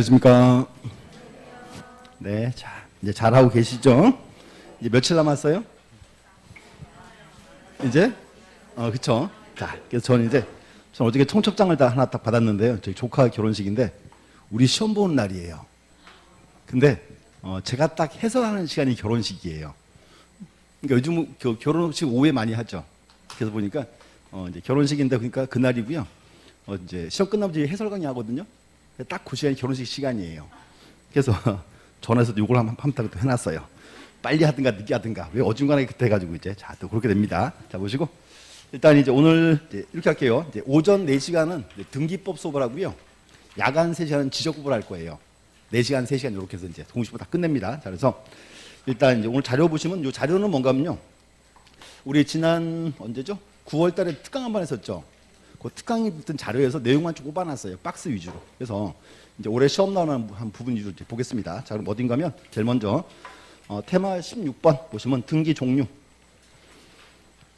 안녕하십니까. 네, 자, 이제 잘하고 계시죠? 이제 며칠 남았어요? 이제? 그쵸. 자, 그래서 저는 어저께 청첩장을 다 하나 딱 받았는데요. 저희 조카 결혼식인데, 우리 시험 보는 날이에요. 근데, 제가 딱 해설하는 시간이 결혼식이에요. 그러니까 요즘 결혼식 오해 많이 하죠. 그래서 보니까, 이제 결혼식인데, 그러니까 그날이고요. 이제 시험 끝나면 이제 해설 강의 하거든요. 딱 그 시간이 결혼식 시간이에요. 그래서 전화해서 요걸 한번 또 해놨어요. 빨리 하든가 늦게 하든가. 왜 어중간하게 그때 해가지고 이제 자, 또 그렇게 됩니다. 자, 보시고. 일단 이제 오늘 이렇게 할게요. 이제 오전 4시간은 등기법 수업을 하고요. 야간 3시간은 지적 공부를 할 거예요. 4시간, 3시간 이렇게 해서 이제 공식부 다 끝냅니다. 자, 그래서 일단 이제 오늘 자료 보시면 이 자료는 뭔가 하면요. 우리 지난 언제죠? 9월 달에 특강 한 번 했었죠. 그 특강이 붙은 자료에서 내용만 좀 꼽아놨어요. 박스 위주로. 그래서 이제 올해 시험 나오는 한 부분 위주로 이제 보겠습니다. 자, 그럼 어딘가면 제일 먼저 테마 16번 보시면 등기 종류.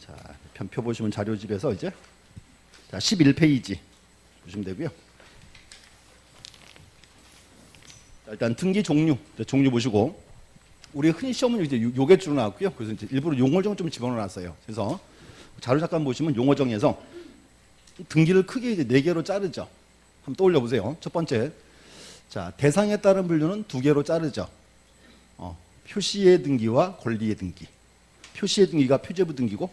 자, 편표 보시면 자료집에서 이제 자, 11페이지 보시면 되고요. 자, 일단 등기 종류, 종류 보시고 우리 흔히 시험은 이제 요게주로 나왔고요. 그래서 이제 일부러 용어정 좀 집어넣어놨어요. 그래서 자료 잠깐 보시면 용어정에서 등기를 크게 이제 4개로 자르죠. 한번 떠올려 보세요. 첫 번째, 자, 대상에 따른 분류는 2개로 자르죠. 표시의 등기와 권리의 등기. 표시의 등기가 표제부 등기고,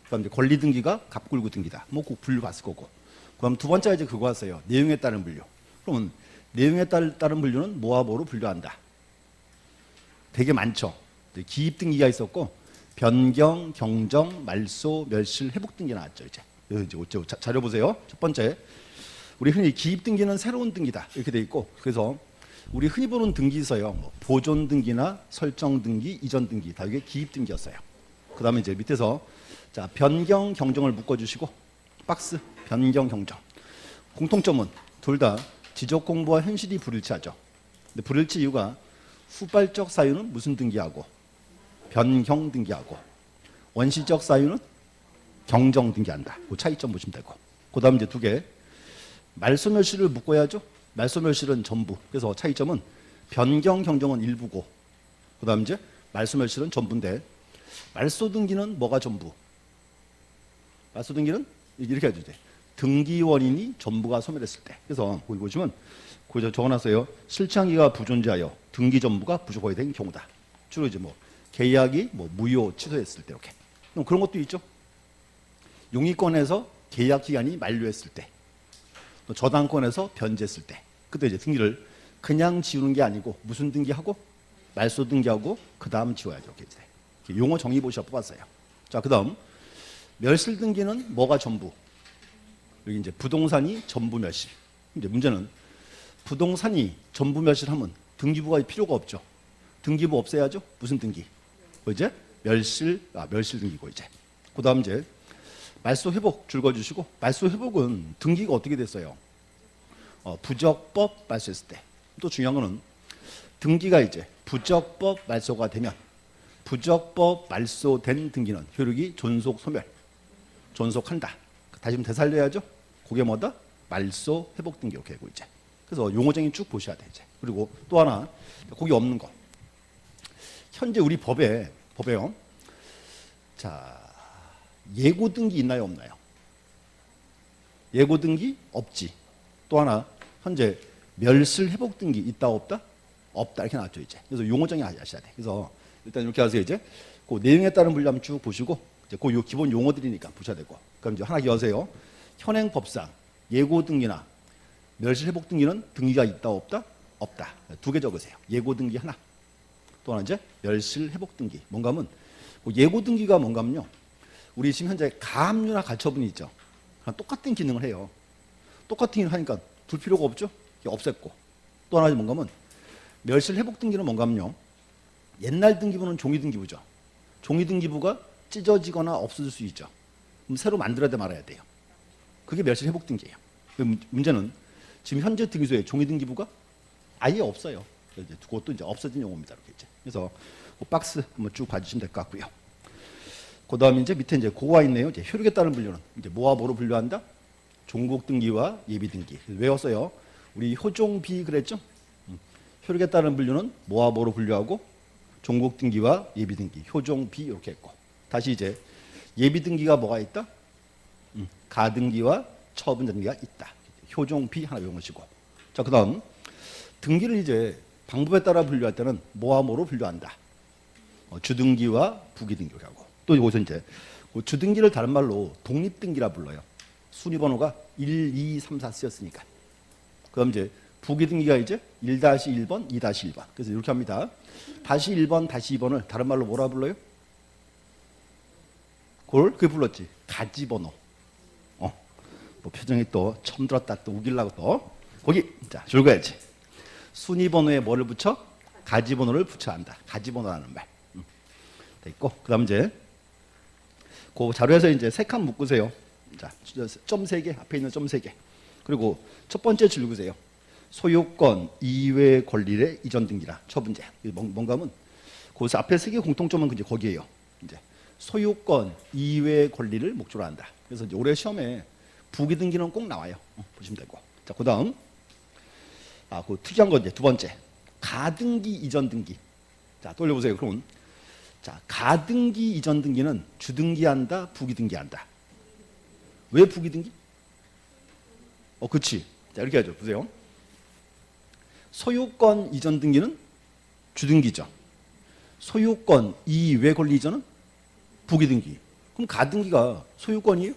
그다음 이제 권리 등기가 갑굴구 등기다. 뭐 꼭 분류 봤을 거고. 그럼 두 번째가 이제 그거 왔어요. 내용에 따른 분류. 그러면 내용에 따른 분류는 뭐와 뭐로 분류한다. 되게 많죠. 기입 등기가 있었고, 변경, 경정, 말소, 멸실, 회복 등기 나왔죠. 이제 자료 보세요. 첫 번째, 우리 흔히 기입 등기는 새로운 등기다 이렇게 돼 있고, 그래서 우리 흔히 보는 등기 있어요. 뭐 보존 등기나 설정 등기, 이전 등기 다 이게 기입 등기였어요. 그다음에 이제 밑에서 자, 변경, 경정을 묶어주시고 박스 변경, 경정. 공통점은 둘 다 지적 공부와 현실이 불일치하죠. 근데 불일치 이유가 후발적 사유는 무슨 등기하고 변경 등기하고 원시적 사유는 경정 등기한다. 그 차이점 보시면 되고. 그다음 이제 2개. 말소 멸실을 묶어야죠. 말소 멸실은 전부. 그래서 차이점은 변경 경정은 일부고. 그다음 이제 말소 멸실은 전부인데 말소 등기는 뭐가 전부? 말소 등기는 이렇게 해야 돼. 등기 원인이 전부가 소멸했을 때. 그래서 거기 보시면 거기서 적어놨어요. 실체항기가 부존재하여 등기 전부가 부족하게 된 경우다. 주로 이제 뭐 계약이 뭐 무효 취소했을 때 이렇게. 그럼 그런 것도 있죠. 용의권에서 계약 기간이 만료했을 때, 또 저당권에서 변제했을 때, 그때 이제 등기를 그냥 지우는 게 아니고 무슨 등기하고 말소 등기하고 그 다음 지워야죠. 이렇게 이제 용어 정의 보시어 뽑았어요. 자, 그 다음 멸실 등기는 뭐가 전부? 여기 이제 부동산이 전부 멸실. 이제 문제는 부동산이 전부 멸실하면 등기부가 필요가 없죠. 등기부 없애야죠. 무슨 등기? 이제 멸실 등기고 이제. 그 다음 이제 말소 회복 줄거주시고, 말소 회복은 등기가 어떻게 됐어요? 부적법 말소했을 때. 또 중요한 거는 등기가 이제 부적법 말소가 되면 부적법 말소된 등기는 효력이 존속 소멸, 존속한다. 다시 좀 되살려야죠. 그게 뭐다? 말소 회복 등기 이렇게 되고 이제. 그래서 용어쟁이 쭉 보셔야 돼 이제. 그리고 또 하나 거기 없는 거. 현재 우리 법에요. 자. 예고 등기 있나요, 없나요? 예고 등기 없지. 또 하나 현재 멸실 회복 등기 있다 없다? 없다 이렇게 나왔죠 이제. 그래서 용어정의 아셔야 돼. 그래서 일단 이렇게 하세요 이제. 그 내용에 따른 분류 한번 쭉 보시고 이제 그 기본 용어들이니까 보셔야 되고. 그럼 이제 하나 기억하세요. 현행 법상 예고 등기나 멸실 회복 등기는 등기가 있다 없다? 없다. 2개 적으세요. 예고 등기 하나. 또 하나 이제 멸실 회복 등기. 뭔가 하면 예고 등기가 뭔가 하면요. 우리 지금 현재 가압류나 가처분이 있죠. 똑같은 기능을 해요. 똑같은 기능을 하니까 둘 필요가 없죠. 없앴고. 또 하나 뭔가 하면 멸실 회복 등기는 뭔가 하면요. 옛날 등기부는 종이 등기부죠. 종이 등기부가 찢어지거나 없어질 수 있죠. 그럼 새로 만들어야 돼 말아야 돼요. 그게 멸실 회복 등기예요. 문제는 지금 현재 등기소에 종이 등기부가 아예 없어요. 이제 그것도 이제 없어진 용어입니다. 이렇게 이제. 그래서 그 박스 한번 쭉 봐주시면 될 것 같고요. 그 다음에 이제 밑에 이제 그거가 있네요. 이제 효력에 따른 분류는 이제 뭐와 뭐로 분류한다? 종국 등기와 예비 등기. 외웠어요. 우리 효종비 그랬죠? 효력에 따른 분류는 뭐와 뭐로 분류하고 종국 등기와 예비 등기, 효종 비 이렇게 했고 다시 이제 예비 등기가 뭐가 있다? 가등기와 처분 등기가 있다. 효종 비 하나 외우시고 자 그다음 등기를 이제 방법에 따라 분류할 때는 뭐와 뭐로 분류한다. 주등기와 부기등기라고 하고 또 여기서 이제 주등기를 다른 말로 독립등기라 불러요. 순위번호가 1, 2, 3, 4 쓰였으니까. 그럼 이제 부기등기가 이제 1-1번, 2-1번. 그래서 이렇게 합니다. 다시 1번, 다시 2번을 다른 말로 뭐라 불러요? 그게 불렀지. 가지번호. 뭐 표정이 또 처음 들었다 또 우길라고 또. 거기 자 줄거야지. 순위번호에 뭐를 붙여? 가지번호를 붙여야 한다. 가지번호라는 말. 돼 있고 그다음 이제 그 자료에서 이제 세 칸 묶으세요. 자, 점 3개 앞에 있는 점 3개. 그리고 첫 번째 줄 읽으세요. 소유권 이외 권리의 이전 등기라 처분제. 뭔가 하면 그 앞에 3개 공통점은 이제 거기에요. 이제 소유권 이외 권리를 목적으로 한다. 그래서 이제 올해 시험에 부기 등기는 꼭 나와요. 보시면 되고. 자, 그다음 그 특이한 건 이제 두 번째 가등기 이전 등기. 자, 또 올려보세요. 그럼 자 가등기 이전 등기는 주등기한다, 부기등기한다. 왜 부기등기? 그치. 자 이렇게 하죠. 보세요. 소유권 이전 등기는 주등기죠. 소유권 이외 권리 이전은 부기등기. 그럼 가등기가 소유권이에요?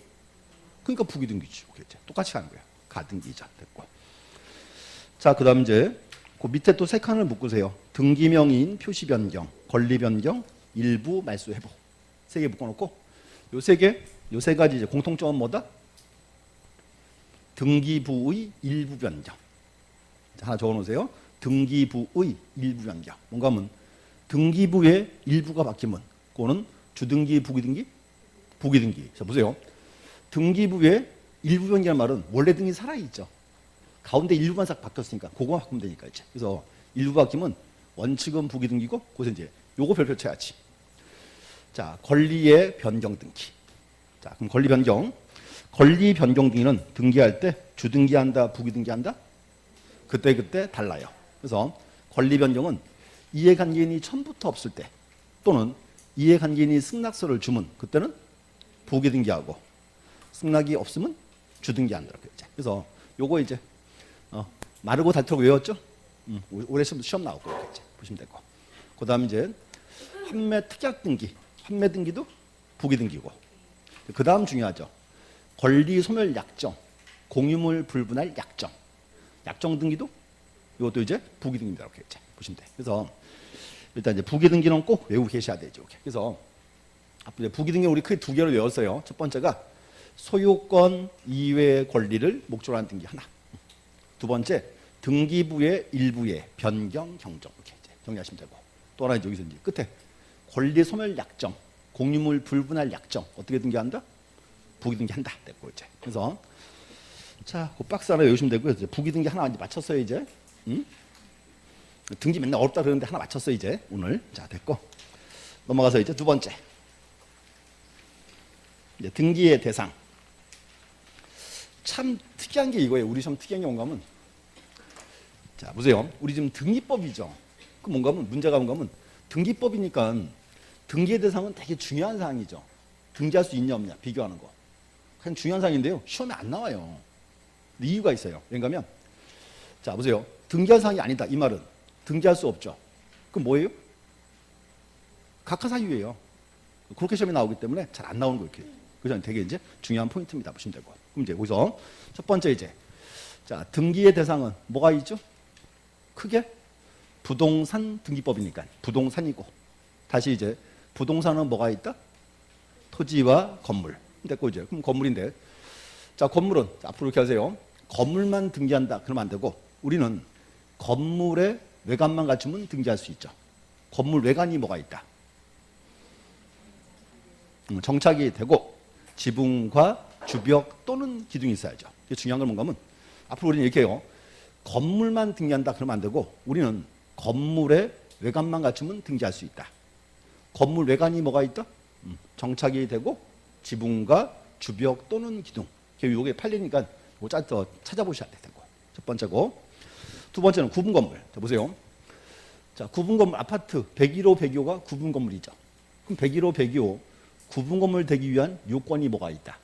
그러니까 부기등기지. 똑같이 하는 거예요. 가등기 이전 됐고. 자 그다음 이제 그 밑에 또 세 칸을 묶으세요. 등기명의인 표시 변경, 권리 변경, 일부 말소 회복. 3개 묶어놓고 요 3개, 요 3가지 이제 공통점은 뭐다? 등기부의 일부 변경. 하나 적어놓으세요. 등기부의 일부 변경. 뭔가 하면 등기부의 일부가 바뀌면 그거는 주등기, 부기등기, 부기등기. 자 보세요. 등기부의 일부 변경이라는 말은 원래 등기 살아있죠. 가운데 일부만 싹 바뀌었으니까 그거만 바꾸면 되니까 이제. 그래서 일부 바뀌면 원칙은 부기등기고 거기서 이제 요거 별표 쳐야지. 자 권리의 변경 등기. 자 그럼 권리 변경. 권리 변경 등기는 등기할 때 주등기한다, 부기등기한다? 그때 달라요. 그래서 권리 변경은 이해관계인이 처음부터 없을 때 또는 이해관계인이 승낙서를 주면 그때는 부기등기하고 승낙이 없으면 주등기한다. 그래서 요거 이제 마르고 닳도록 외웠죠? 올해 시험 나오고 이제 보시면 되고. 그다음 이제 판매 특약 등기, 판매 등기도 부기등기고. 그다음 중요하죠. 권리 소멸 약정, 공유물 불분할 약정, 약정 등기도 이것도 이제 부기등기라고 이렇게 보시면 돼. 그래서 일단 이제 부기등기는 꼭 외우고 계셔야 되죠. 그래서 앞으로 부기등기 우리 크게 2개를 외웠어요. 첫 번째가 소유권 이외의 권리를 목적으로 하는 등기 하나. 두 번째 등기부의 일부의 변경 경정 이렇게 이제 정리하시면 되고. 또 하나 여기서 이제 끝에 권리 소멸 약정, 공유물 불분할 약정 어떻게 등기한다? 부기등기한다. 됐고 이제. 그래서 자, 그 박스 하나 외우시면 되고요. 이제 부기등기 하나 이제 맞췄어요 이제. 등기 맨날 어렵다 그러는데 하나 맞췄어요 이제 오늘. 자 됐고 넘어가서 이제 두 번째. 이제 등기의 대상. 참 특이한 게 이거예요. 우리 시험 특이한 게 뭔가 하면 자 보세요. 우리 지금 등기법이죠. 그 뭔가 하면 문제가 뭔가 하면 등기법이니까 등기의 대상은 되게 중요한 사항이죠. 등기할 수 있냐 없냐 비교하는 거. 그냥 중요한 사항인데요. 시험에 안 나와요. 근데 이유가 있어요. 왜냐하면 자 보세요. 등기할 사항이 아니다. 이 말은 등기할 수 없죠. 그럼 뭐예요? 각하사유예요. 그렇게 시험에 나오기 때문에 잘 안 나오는 거예요. 이렇게. 그래서 되게 이제 중요한 포인트입니다. 보시면 되고. 그럼 이제 여기서 첫 번째 이제 자 등기의 대상은 뭐가 있죠? 크게 부동산 등기법이니까 부동산이고 다시 이제 부동산은 뭐가 있다? 토지와 건물. 됐고 이제 그럼 건물인데 자 건물은 자, 앞으로 이렇게 하세요. 건물만 등기한다 그러면 안 되고 우리는 건물의 외관만 갖추면 등기할 수 있죠. 건물 외관이 뭐가 있다? 정착이 되고 지붕과 주벽 또는 기둥이 있어야죠. 이게 중요한 건 뭔가 하면 앞으로 우리는 이렇게 해요. 건물만 등기한다 그러면 안 되고 우리는 건물의 외관만 갖추면 등기할 수 있다. 건물 외관이 뭐가 있다? 정착이 되고 지붕과 주벽 또는 기둥. 이게 팔리니까 더 찾아보셔야 되고. 첫 번째고. 두 번째는 구분 건물. 자, 보세요. 자, 구분 건물 아파트 101호 102호가 구분 건물이죠. 그럼 101호 102호 구분 건물 되기 위한 요건이 뭐가 있다?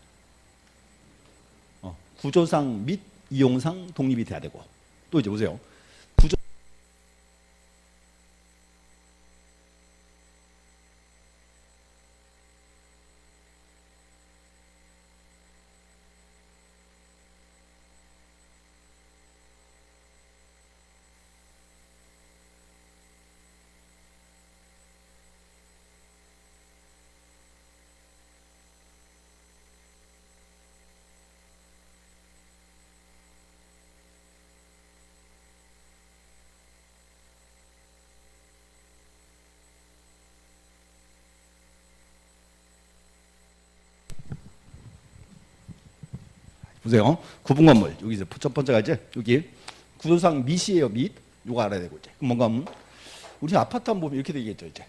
구조상 및 이용상 독립이 돼야 되고, 또 이제 보세요. 구조 보세요. 구분 건물 여기 이제 첫 번째가 이제 여기 구조상 밋이에요. 밋. 요거 알아야 되고 이제 뭔가 하면 우리 아파트 한번 보면 이렇게 되겠죠. 이제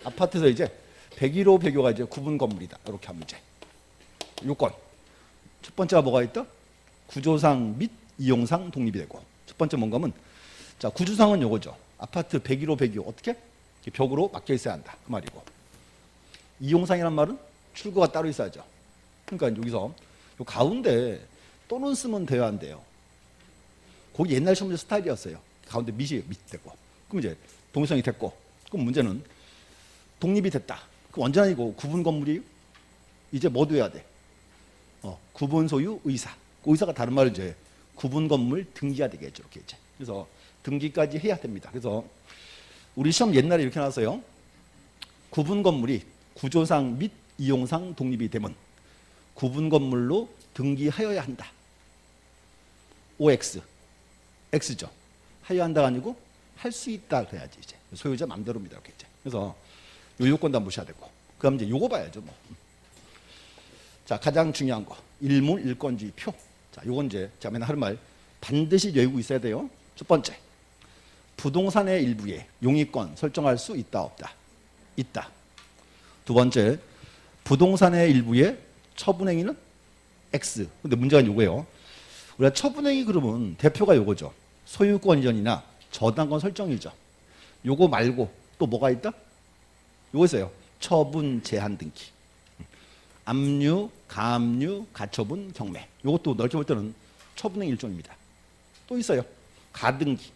아파트에서 이제 101호 102호가 이제 구분 건물이다. 이렇게 하면 이제 요건 첫 번째가 뭐가 있다? 구조상 및 이용상 독립이 되고, 첫 번째 뭔가 하면 자 구조상은 요거죠. 아파트 101호 102호 어떻게? 벽으로 막혀 있어야 한다 그 말이고, 이용상이란 말은 출구가 따로 있어야죠. 그러니까 여기서 요 가운데 또는 쓰면 돼야 안 돼요. 거기 옛날 시험 문제 스타일이었어요. 가운데 밑이 되고, 그럼 이제 동일성이 됐고, 그럼 문제는 독립이 됐다. 그럼 언제나 이거 구분 건물이 이제 뭐 돼야 돼? 구분 소유 의사. 그 의사가 다른 말은 이제 구분 건물 등기가 되겠죠. 이렇게 이제. 그래서 등기까지 해야 됩니다. 그래서 우리 시험 옛날에 이렇게 나왔어요. 구분 건물이 구조상 및 이용상 독립이 되면 구분 건물로 등기하여야 한다. OX, X죠. 하여야 한다가 아니고 할 수 있다 그래야지 이제 소유자 맘대로입니다. 이렇게 이제. 그래서 요 요건도 한번 보셔야 되고, 그다음 이제 요거 봐야죠. 뭐. 자 가장 중요한 거 일물 일권주의 표. 자 요건 이제 제가 맨날 하는 말 반드시 외우고 있어야 돼요. 첫 번째, 부동산의 일부에 용의권 설정할 수 있다 없다? 있다. 두 번째, 부동산의 일부에 처분행위는 X. 근데 문제가 요거예요. 우리가 처분행위 그러면 대표가 요거죠. 소유권 이전이나 저당권 설정이죠. 요거 말고 또 뭐가 있다? 요거 있어요. 처분 제한 등기. 압류, 가압류, 가처분, 경매. 요것도 넓게 볼 때는 처분행위 일종입니다. 또 있어요. 가등기.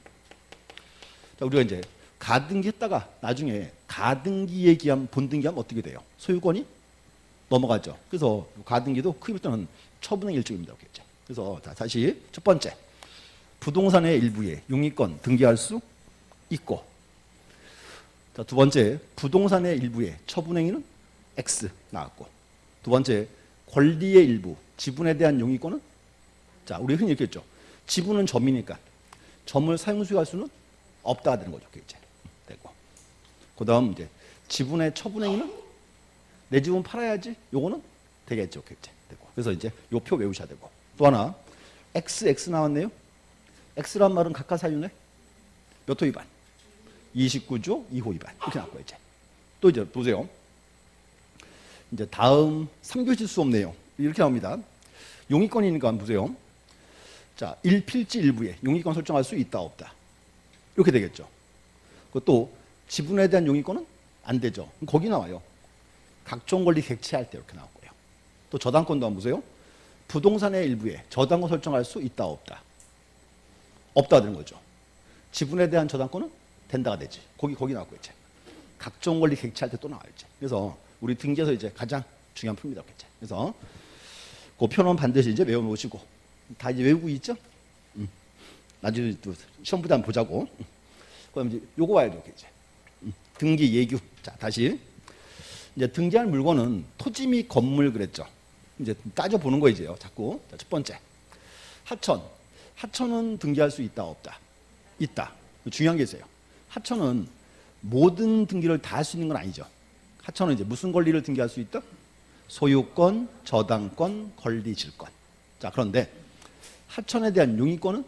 자, 우리가 이제 가등기 했다가 나중에 가등기에 기한 본등기하면 어떻게 돼요? 소유권이 넘어가죠. 그래서 가등기도 크게 볼 때는 처분행위 일종입니다. 이렇게. 그래서 다시 첫 번째, 부동산의 일부에 용의권 등기할 수 있고, 자, 두 번째, 부동산의 일부에 처분행위는 X 나왔고, 두 번째, 권리의 일부 지분에 대한 용의권은, 자 우리 흔히 이렇게 했죠. 지분은 점이니까 점을 사용 수용할 수는 없다 되는 거죠. 이제 되고, 그다음 이제 지분의 처분행위는 내 집은 팔아야지. 요거는 되겠죠. 이제 되고. 그래서 이제 요 표 외우셔야 되고, 또 하나 XX 나왔네요. X란 말은 각하 사유네. 몇 호 위반? 29조 2호 위반. 이렇게 나왔고 이제 또 이제 보세요. 이제 다음 3교시 수업 내용 이렇게 나옵니다. 용의권이니까 보세요. 자, 일필지 일부에 용의권 설정할 수 있다 없다? 이렇게 되겠죠. 또 지분에 대한 용의권은 안 되죠. 거기 나와요. 각종 권리 객체할 때 이렇게 나왔고요. 또 저당권도 한번 보세요. 부동산의 일부에 저당권 설정할 수 있다 없다? 없다 되는 거죠. 지분에 대한 저당권은 된다가 되지. 거기 나왔고 이제 각종 권리 객체할 때 또 나와요. 이제. 그래서 우리 등기에서 이제 가장 중요한 표입니다. 이제. 그래서 그 표는 반드시 이제 외워놓으시고, 다 이제 외우고 있죠? 나중에 또 시험 부담 보자고. 그럼 이제 요거 와야 돼. 이제 등기 예규. 자 다시 이제 등기할 물건은 토지 및 건물 그랬죠. 이제 따져 보는 거 이제요. 자꾸. 자, 첫 번째, 하천. 하천은 등기할 수 있다 없다? 있다. 중요한 게 있어요. 하천은 모든 등기를 다 할 수 있는 건 아니죠. 하천은 이제 무슨 권리를 등기할 수 있다? 소유권, 저당권, 권리, 질권. 자, 그런데 하천에 대한 용의권은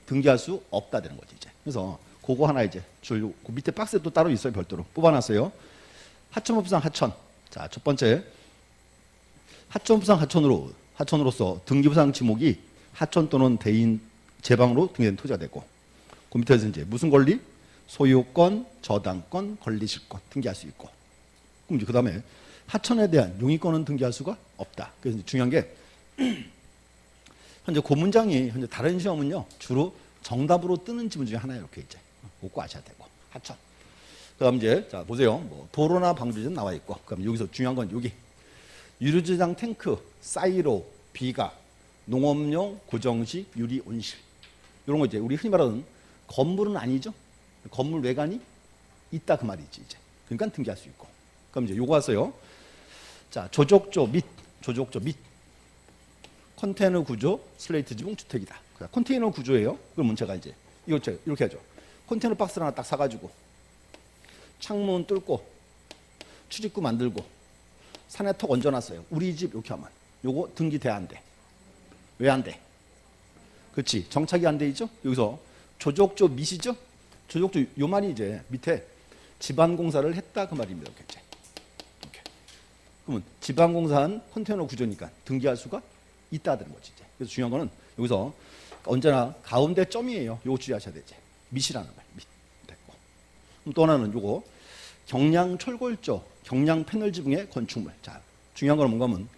등기할 수 없다 되는 거지 이제. 그래서 그거 하나 이제 그 밑에 박스에 또 따로 있어요. 별도로 뽑아놨어요. 하천법상 하천. 자, 첫 번째, 하천법상 하천으로서 등기부상 지목이 하천 또는 대인 제방으로 등기된 토지가 되고, 그 밑에서 이제 무슨 권리? 소유권, 저당권, 권리실권 등기할 수 있고. 그럼 이제 그다음에 하천에 대한 용의권은 등기할 수가 없다. 그래서 중요한 게 현재 그 문장이 현재 다른 시험은요 주로 정답으로 뜨는 지문 중에 하나예요. 이렇게 이제 꼭 아셔야 되고 하천. 그다음 이제 자 보세요. 뭐 도로나 방부제는 나와 있고. 그럼 여기서 중요한 건 여기 유류저장 탱크, 사이로, 비가, 농업용 고정식 유리 온실 이런 거 이제 우리 흔히 말하는 건물은 아니죠. 건물 외관이 있다 그 말이지 이제. 그러니까 등기할 수 있고. 그럼 이제 요거 왔어요. 자 조족조 및 컨테이너 구조 슬레이트 지붕 주택이다. 컨테이너 구조예요. 그러면 제가 이제 이거 이렇게 하죠. 컨테이너 박스를 하나 딱 사가지고 창문 뚫고 출입구 만들고 산에 턱 얹어놨어요. 우리 집 이렇게 하면 요거 등기 돼 안 돼? 왜 안 돼? 그렇지 정착이 안 돼 있죠. 여기서 조족조 및이죠. 조족조 요 말이 이제 밑에 집안공사를 했다 그 말입니다. 이렇게. 그러면 집안공사한 컨테이너 구조니까 등기할 수가 있다는 거지. 이제. 그래서 중요한 거는 여기서 언제나 가운데 점이에요. 요거 주의하셔야 되지. 밑이라는 말. 밑 됐고. 그럼 또 하나는 요거 경량 철골조, 경량 패널 지붕의 건축물. 자 중요한 거는 뭔가 하면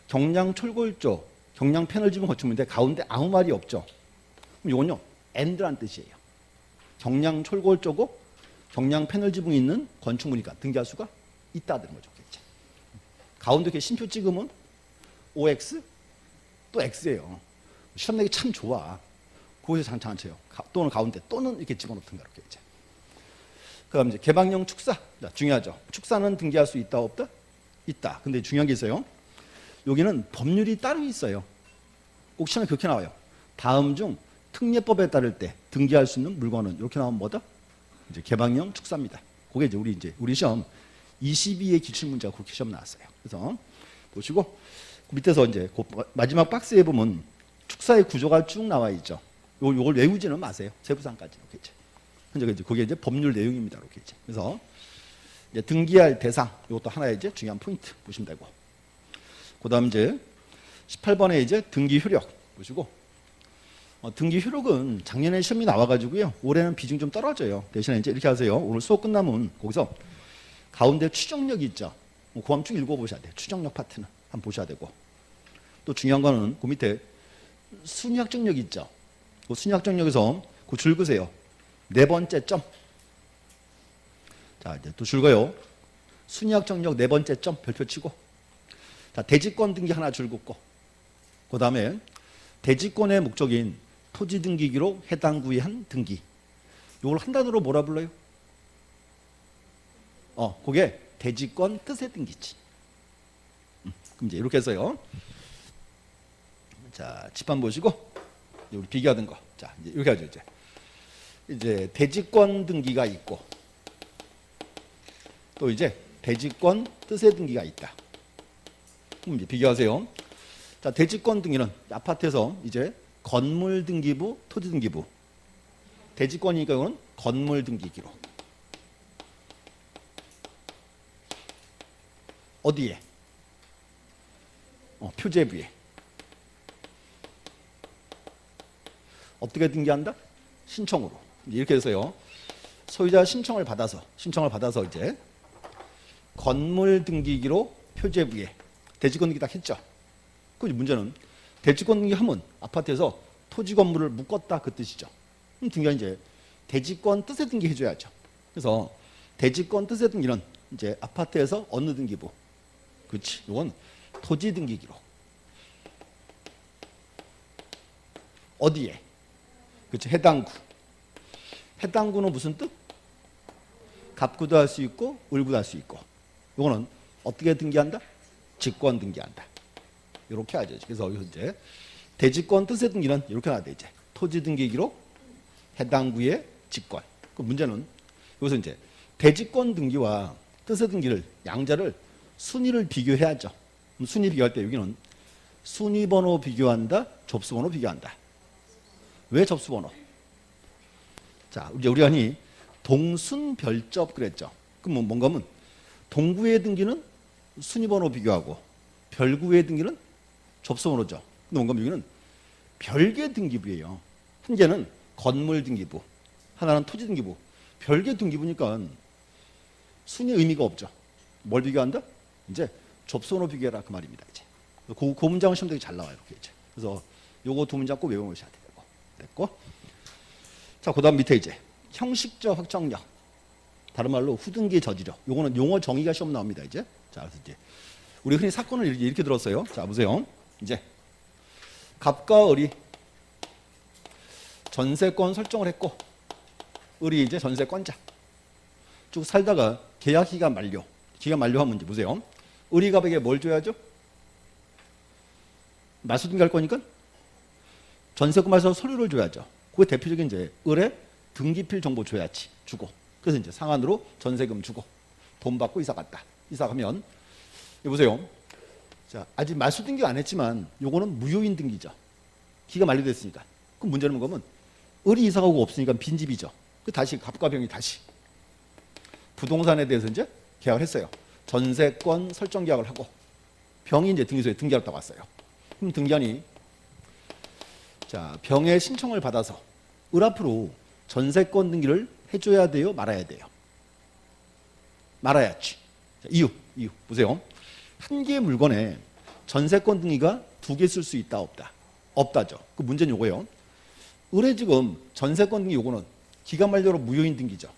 경량 철골조, 경량 패널 지붕 건축물인데 가운데 아무 말이 없죠. 그럼 요건요 and란 뜻이에요. 경량 철골조고 경량 패널 지붕이 있는 건축물이니까 등기할 수가 있다는 거죠. 가운데 이렇게 심표 찍으면 OX 또 X예요. 시험 내기 참 좋아. 거기서 잘 쳐요. 또는 가운데 또는 이렇게 집어넣든가 이렇게 이제. 그다음 이제 개방형 축사. 자, 중요하죠. 축사는 등기할 수 있다 없다? 있다. 근데 중요한 게 있어요. 여기는 법률이 따로 있어요. 꼭 시험에 그렇게 나와요. 다음 중 특례법에 따를 때 등기할 수 있는 물건은 이렇게 나오면 뭐다? 이제 개방형 축사입니다. 그게 이제 우리 시험 22의 기출문제가 그렇게 시험 나왔어요. 그래서 보시고 그 밑에서 이제 그 마지막 박스에 보면 축사의 구조가 쭉 나와 있죠. 요걸 외우지는 마세요. 세부상까지 이렇게 이제. 현재 이제 그게 이제 법률 내용입니다. 이렇게 이제. 그래서 이제 등기할 대상 이것도 하나의 이제 중요한 포인트 보시면 되고. 그다음 이제 18번에 이제 등기 효력 보시고 등기 효력은 작년에 시험이 나와가지고요. 올해는 비중 좀 떨어져요. 대신에 이제 이렇게 하세요. 오늘 수업 끝나면 거기서 가운데 추정력이 있죠. 그 한번 쭉 읽어보셔야 돼요. 추정력 파트는 한번 보셔야 되고. 또 중요한 거는 그 밑에 순위학정력이 있죠. 그 순위학정력에서 그 줄 그세요. 네 번째 점. 자 이제 또 줄 그어요. 순위학정력 네 번째 점 별표 치고. 자 대지권 등기 하나 줄 긋고. 그 다음에 대지권의 목적인 토지 등기기로 해당 구에 한 등기. 이걸 한 단어로 뭐라 불러요? 그게 대지권 뜻의 등기지. 그럼 이제 이렇게 해서요. 자, 집안 보시고 우리 비교하던 거. 자, 이제 이렇게 하죠. 이제 대지권 등기가 있고 또 이제 대지권 뜻의 등기가 있다. 그럼 이제 비교하세요. 자, 대지권 등기는 아파트에서 이제 건물 등기부, 토지 등기부. 대지권이니까 이거는 건물 등기기로. 어디에? 표제부에. 어떻게 등기한다? 신청으로. 이렇게 해서요. 소유자 신청을 받아서 이제 건물 등기기로 표제부에 대지권 등기 딱 했죠. 그 문제는 대지권 등기 하면 아파트에서 토지 건물을 묶었다 그 뜻이죠. 그럼 등기가 이제 대지권 뜻의 등기 해줘야죠. 그래서 대지권 뜻의 등기는 이제 아파트에서 어느 등기부? 그렇지. 이건 토지 등기기로. 어디에? 그렇지. 해당 구. 해당 구는 무슨 뜻? 갑구도 할 수 있고 을구도 할 수 있고. 이거는 어떻게 등기한다? 직권 등기한다. 이렇게 하죠. 그래서 여기서 이제 대지권 뜻의 등기는 이렇게 나와 돼 이제 토지 등기기로 해당 구의 직권. 그 문제는 여기서 이제 대지권 등기와 뜻의 등기를 양자를 순위를 비교해야죠. 순위 비교할 때 여기는 순위번호 비교한다, 접수번호 비교한다. 왜 접수번호? 자, 이제 우리가 흔히 동순별접 그랬죠. 그럼 뭔가 하면 동구의 등기는 순위번호 비교하고 별구의 등기는 접수번호죠. 근데 뭔가 여기는 별개 등기부예요. 한 개는 건물 등기부, 하나는 토지 등기부. 별개 등기부니까 순위 의미가 없죠. 뭘 비교한다? 이제 접선호 비교해라 그 말입니다. 이제 그 문장은 시험 되게 잘 나와요. 이렇게 이제. 그래서 요거 두 문장 꼭 외워놓으셔야 되고. 됐고. 자, 그다음 밑에 이제 형식적 확정력. 다른 말로 후등기 저지력. 요거는 용어 정의가 시험 나옵니다. 이제. 자, 그래서 이제 우리 흔히 사건을 이렇게 들었어요. 자, 보세요. 이제 갑과 을이 전세권 설정을 했고, 을이 이제 전세권자. 쭉 살다가 계약 기간 만료. 기간 만료하면 이제 보세요. 을이 갑에게 뭘 줘야죠? 말소등기 할 거니까 전세권 말소 서류를 줘야죠. 그게 대표적인 이제 을의 등기필 정보 줘야지. 주고. 그래서 이제 상환으로 전세금 주고 돈 받고 이사 갔다. 이사 가면 보세요. 자, 아직 말소 등기 안 했지만 요거는 무효인 등기죠. 기가 만료됐으니까. 그럼 문제는 뭐냐면 을이 이사 가고 없으니까 빈집이죠. 그 다시 갑과 병이 다시 부동산에 대해서 이제 계약을 했어요. 전세권 설정 계약을 하고 병이 이제 등기소에 등기하러 왔어요. 그럼 등기한이 자, 병의 신청을 받아서 을 앞으로 전세권 등기를 해줘야 돼요? 말아야 돼요? 말아야지. 자, 이유 보세요. 한 개의 물건에 전세권 등기가 두 개 쓸 수 있다 없다? 없다죠. 그 문제는 요거예요. 을에 지금 전세권 등기 요거는 기간 만료로 무효인 등기죠.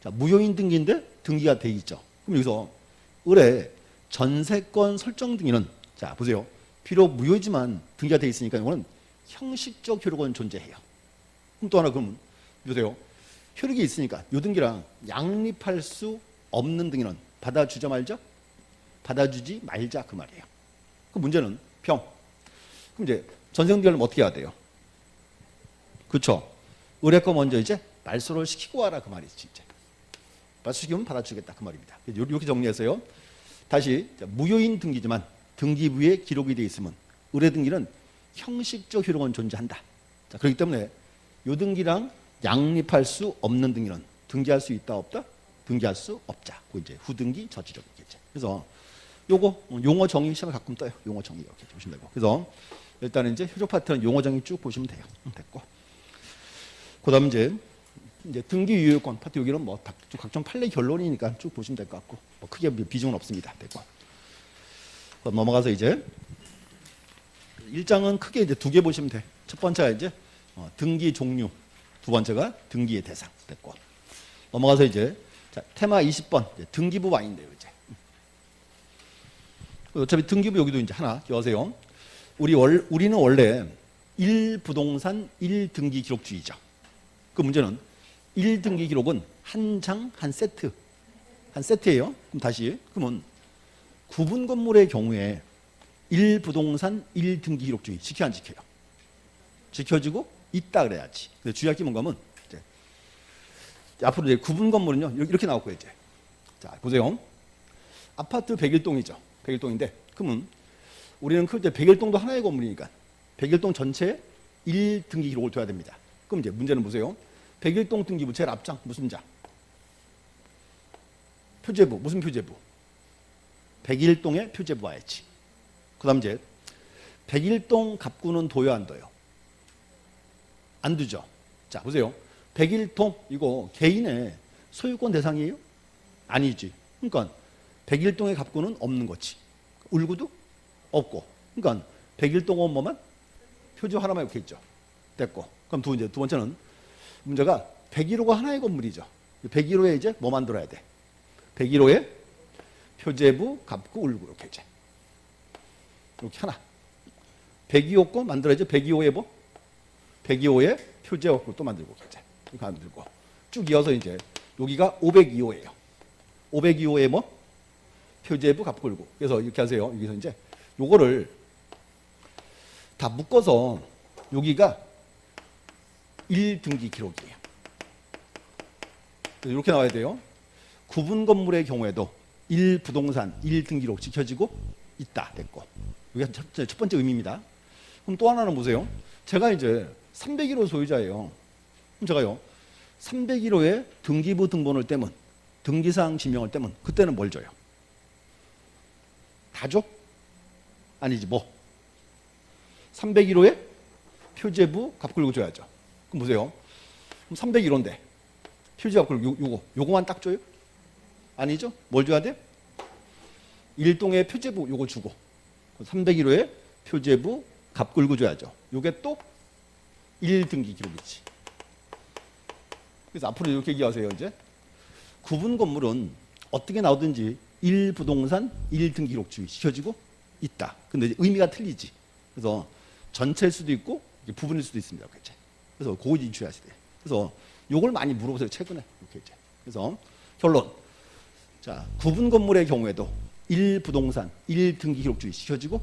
자, 무효인 등기인데 등기가 돼 있죠. 그럼 여기서 을의 전세권 설정 등기는 자, 보세요. 비록 무효지만 등기가 돼 있으니까 이거는 형식적 효력은 존재해요. 그럼 또 하나 그러면 보세요. 효력이 있으니까 요 등기랑 양립할 수 없는 등기는 받아주자 말자? 받아주지 말자 그 말이에요. 그 문제는 병. 그럼 이제 전세권 등기하려면 어떻게 해야 돼요? 그렇죠. 을의 거 먼저 이제 말소를 시키고 와라 그 말이지. 이제 말소시키면 받아주겠다 그 말입니다. 이렇게 정리해서요. 다시 무효인 등기지만 등기부에 기록이 되어 있으면 을의 등기는 형식적 효력은 존재한다. 자, 그렇기 때문에 요 등기랑 양립할 수 없는 등기는 등기할 수 있다 없다? 등기할 수 없자. 그 이제 후등기 저지력이겠죠. 그래서 요거 용어 정의 시험에 가끔 떠요. 용어 정의 이렇게 보시면 되고. 그래서 일단은 이제 효력 파트는 용어 정의 쭉 보시면 돼요. 됐고. 그다음 이제 등기 유효권 파트 여기는 뭐 각종 판례 결론이니까 쭉 보시면 될 것 같고 뭐 크게 비중은 없습니다. 됐고. 그럼 넘어가서 이제 1장은 크게 이제 두 개 보시면 돼. 첫 번째가 이제 등기 종류, 두 번째가 등기의 대상. 됐고. 넘어가서 이제 자, 테마 20번 등기부 와인데요. 이제 어차피 등기부 여기도 이제 하나 기억하세요. 우리는 원래 1부동산 1등기 기록주의죠. 그 문제는 1등기 기록은 한 장 한 세트예요. 그럼 다시 그러면 구분 건물의 경우에 1부동산 1등기 기록주의 지켜 안 지켜요? 지켜지고 있다 그래야지. 근데 주의할 게 뭔가 하면 이제 앞으로 이제 구분 건물은요 이렇게 나올 거예요. 이제 자 보세요. 아파트 101동이죠. 101동인데 그러면 우리는 그때 101동도 하나의 건물이니까 101동 전체에 1등기 기록을 둬야 됩니다. 그럼 이제 문제는 보세요. 101동 등기부 제일 앞장 무슨 자? 표제부. 무슨 표제부? 101동의 표제부 와야지. 그 다음 이제 101동 갑구는 둬요 안 둬요? 안 두죠. 자 보세요. 101동 이거 개인의 소유권 대상이에요? 아니지. 그러니까 101동의 갑구는 없는 거지. 울구도 없고. 그러니까 101동은 뭐만? 표제 하나만 이렇게 있죠. 됐고. 그럼 두 번째는 문제가 101호가 하나의 건물이죠. 101호에 이제 뭐 만들어야 돼? 101호에 표제부, 갑구, 울구 이렇게 이제 이렇게 하나. 102호 거 만들어야죠. 102호에 뭐? 102호에 표제업구 또 만들고 이제 이렇게 만들고 쭉 이어서 이제 여기가 502호예요. 502호에 뭐? 표제부, 갑구, 울구. 그래서 이렇게 하세요. 여기서 이제 요거를 다 묶어서 여기가 1등기 기록이에요. 이렇게 나와야 돼요. 구분 건물의 경우에도 1부동산 1등기 기록 지켜지고 있다. 됐고. 이게 첫 번째 의미입니다. 그럼 또 하나는 보세요. 제가 이제 301호 소유자예요. 그럼 제가요. 301호에 등기부 등본을 떼면 등기사항 지명을 떼면 그때는 뭘 줘요? 다 줘? 아니지 뭐. 301호에 표제부 갑구 울구 줘야죠. 그럼 보세요. 그럼 301호인데 표제부 요거만 딱 줘요? 아니죠? 뭘 줘야 돼? 1동의 표제부 요거 주고 301호에 표제부 갑굴구 줘야죠. 요게 또 1등기 기록이지. 그래서 앞으로 이렇게 얘기하세요. 이제 구분 건물은 어떻게 나오든지 1부동산 1등기 기록 시켜지고 있다. 근데 이제 의미가 틀리지. 그래서 전체일 수도 있고 부분일 수도 있습니다. 이렇게. 그래서 그거 인출하셔야 돼요. 그래서 요걸 많이 물어보세요. 최근에. 이렇게 이제. 그래서 결론. 자, 구분 건물의 경우에도 1부동산 1등기 기록주의 시켜지고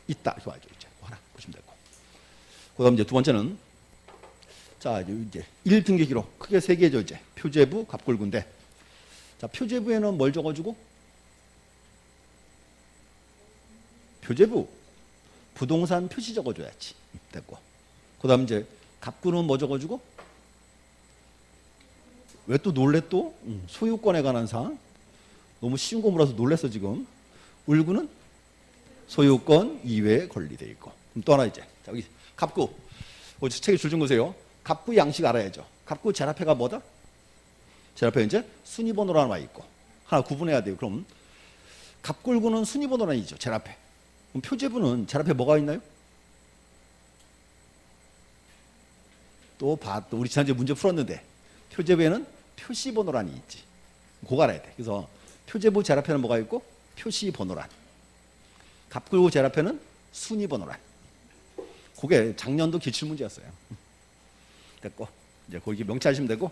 있다. 이렇게 알죠. 이제 하나 보시면 되고. 그다음 이제 두 번째는 자, 이제 1등기 기록 크게 세 개죠. 이제 표제부, 갑굴구인데. 자, 표제부에는 뭘 적어주고? 표제부 부동산 표시 적어줘야지. 됐고. 그다음 이제 갑굴은 뭐 적어주고? 왜 또 놀래 또? 소유권에 관한 사항. 너무 쉬운 거 물어서 놀랬어 지금. 을구는 소유권 이외에 권리돼 있고. 그럼 또 하나 이제 자, 여기 갑구. 책에 줄 좀 보세요. 갑구 양식 알아야죠. 갑구 제라페가 뭐다? 제라페 이제 순위번호로 하나 있고 하나 구분해야 돼요. 그럼 갑굴구는 순위번호는 아니죠. 제라페. 그럼 표제부는 제라페 뭐가 있나요? 또 우리 지난주에 문제 풀었는데 표제부에는 표시번호란이 있지. 그거 알아야 돼. 그래서 표제부 제라페는 뭐가 있고 표시번호란. 갑굴구 제라페는 순위번호란. 그게 작년도 기출문제였어요. 됐고 이제 거기 명치하시면 되고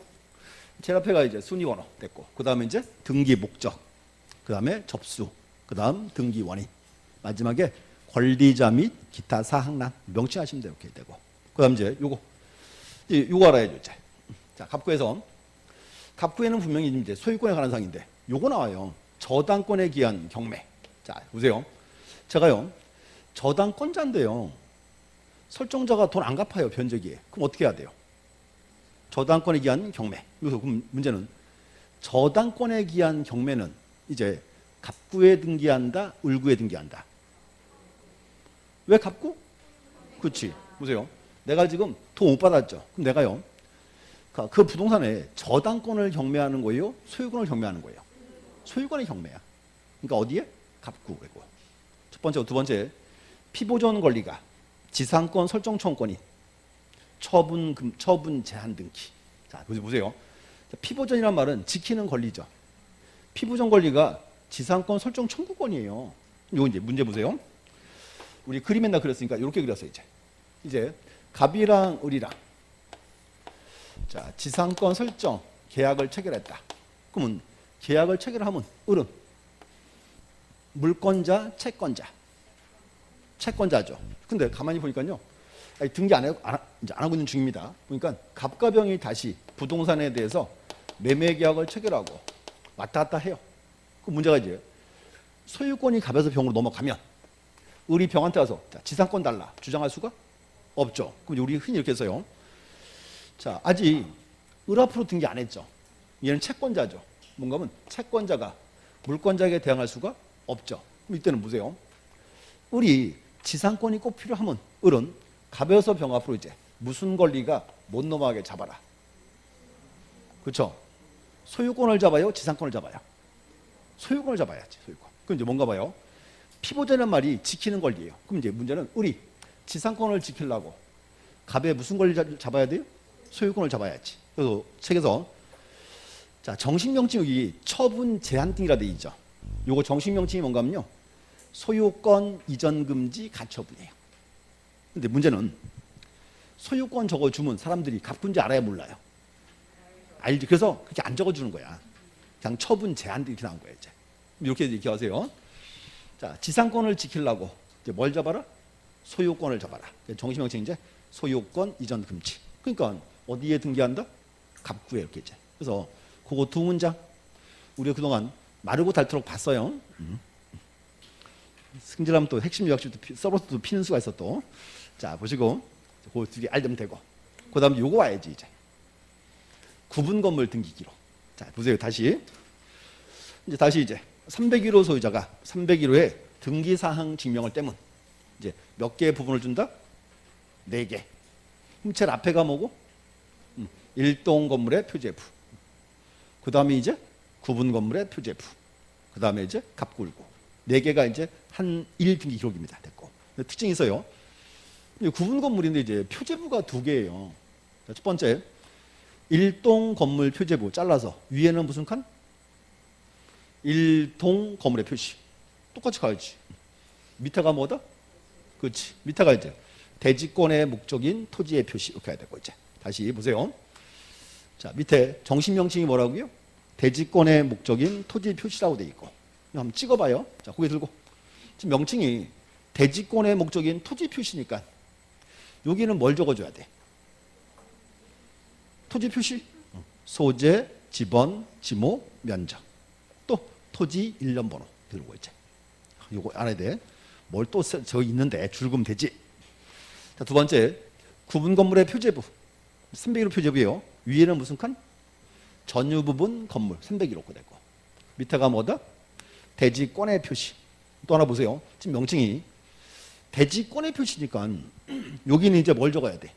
제라페가 이제 순위번호 됐고 그 다음에 이제 등기 목적 그 다음에 접수 그 다음 등기 원인 마지막에 권리자 및 기타 사항란 명치하시면 돼요. 이렇게 되고 그 다음 이제 요거 알아야죠. 이제 자 갑구에는 분명히 이제 소유권에 관한 사항인데 요거 나와요. 저당권에 기한 경매. 자 보세요. 제가요 저당권자인데요 설정자가 돈 안 갚아요. 변제기에. 그럼 어떻게 해야 돼요? 저당권에 기한 경매. 그래서 그럼 문제는 저당권에 기한 경매는 이제 갑구에 등기한다, 을구에 등기한다. 왜 갑구? 그렇지. 보세요. 내가 지금 돈 못 받았죠. 그럼 내가요. 그 부동산에 저당권을 경매하는 거예요? 소유권을 경매하는 거예요? 소유권의 경매야. 그러니까 어디에? 갑구고. 첫 번째, 두 번째. 피보존 권리가 지상권 설정 청구권이 처분 제한 등기. 자, 보세요. 피보존이란 말은 지키는 권리죠. 피보존 권리가 지상권 설정 청구권이에요. 요 이제 문제 보세요. 우리 그림 맨날 그렸으니까 이렇게 그렸어요. 이제 갑이랑 을이랑 자 지상권 설정 계약을 체결했다. 그러면 계약을 체결하면 을은 물권자, 채권자죠. 근데 가만히 보니까요. 등기 안 하고 있는 중입니다. 그러니까 갑과 병이 다시 부동산에 대해서 매매 계약을 체결하고 왔다 갔다 해요. 그 문제가 이제 소유권이 갑에서 병으로 넘어가면 을이 병한테 가서 자, 지상권 달라 주장할 수가 없죠. 그럼 우리 흔히 이렇게 해서요. 자, 아직 을 앞으로 등기 안 했죠. 얘는 채권자죠. 뭔가 하면 채권자가 물권자에게 대항할 수가 없죠. 그럼 이때는 보세요. 을이 지상권이 꼭 필요하면 을은 갑에서 병 앞으로 이제 무슨 권리가 못 넘어가게 잡아라. 그렇죠? 소유권을 잡아요? 지상권을 잡아요? 소유권을 잡아야지. 소유권. 그럼 이제 뭔가 봐요. 피보존이라는 말이 지키는 권리예요. 그럼 이제 문제는 을이 지상권을 지키려고 갑의 무슨 권리를 잡아야 돼요? 소유권을 잡아야지. 그래서 책에서 자 정식명칭 여기 처분 제한 등이라 돼 있죠. 요거 정식명칭이 뭔가 하면요. 소유권 이전 금지 가처분이에요. 근데 문제는 소유권 적어주면 사람들이 갑군지 알아야 몰라요. 알지? 그래서 그렇게 안 적어주는 거야. 그냥 처분 제한 이렇게 나온 거예요. 이제 이렇게 얘기하세요. 자 지상권을 지키려고 이제 뭘 잡아라? 소유권을 잡아라. 정식명칭 이제 소유권 이전 금지. 그러니까 어디에 등기한다? 갑구에 이렇게 이제. 그래서 그거 두 문장 우리가 그동안 마르고 닳도록 봤어요. 승질하면 또 핵심 요약집도 서버도 피는 수가 있어 또. 자 보시고 그 둘이 알면 되고. 그다음 요거 와야지 이제. 구분 건물 등기 기록. 자 보세요 다시. 이제 301호 소유자가 301호에 등기 사항 증명을 떼면 이제 몇 개의 부분을 준다? 4개. 그럼 제일 앞에가 뭐고? 1동 건물의 표제부. 그 다음에 이제 구분 건물의 표제부. 그 다음에 이제 갑굴고. 네 개가 이제 한 1등기 기록입니다. 됐고. 특징이 있어요. 구분 건물인데 이제 표제부가 두 개예요. 첫 번째, 일동 건물 표제부 잘라서 위에는 무슨 칸? 일동 건물의 표시. 똑같이 가야지. 밑에가 뭐다? 그렇지. 밑에가 이제 대지권의 목적인 토지의 표시. 이렇게 해야 되고 이제. 다시 보세요. 자, 밑에 정식 명칭이 뭐라고요? 대지권의 목적인 토지 표시라고 돼 있고. 한번 찍어봐요. 자, 고개 들고. 지금 명칭이 대지권의 목적인 토지 표시니까 여기는 뭘 적어줘야 돼? 토지 표시. 소재, 지번, 지모, 면적. 또 토지 일련 번호 들고 이제. 요거 알아야 돼. 뭘 또 저 있는데 줄금 되지. 자, 두 번째, 구분 건물의 표제부. 301호 표제부예요. 위에는 무슨 칸? 전유 부분 건물 301호 되고. 밑에가 뭐다? 대지권의 표시. 또 하나 보세요. 지금 명칭이 대지권의 표시니까 여기는 이제 뭘 적어야 돼?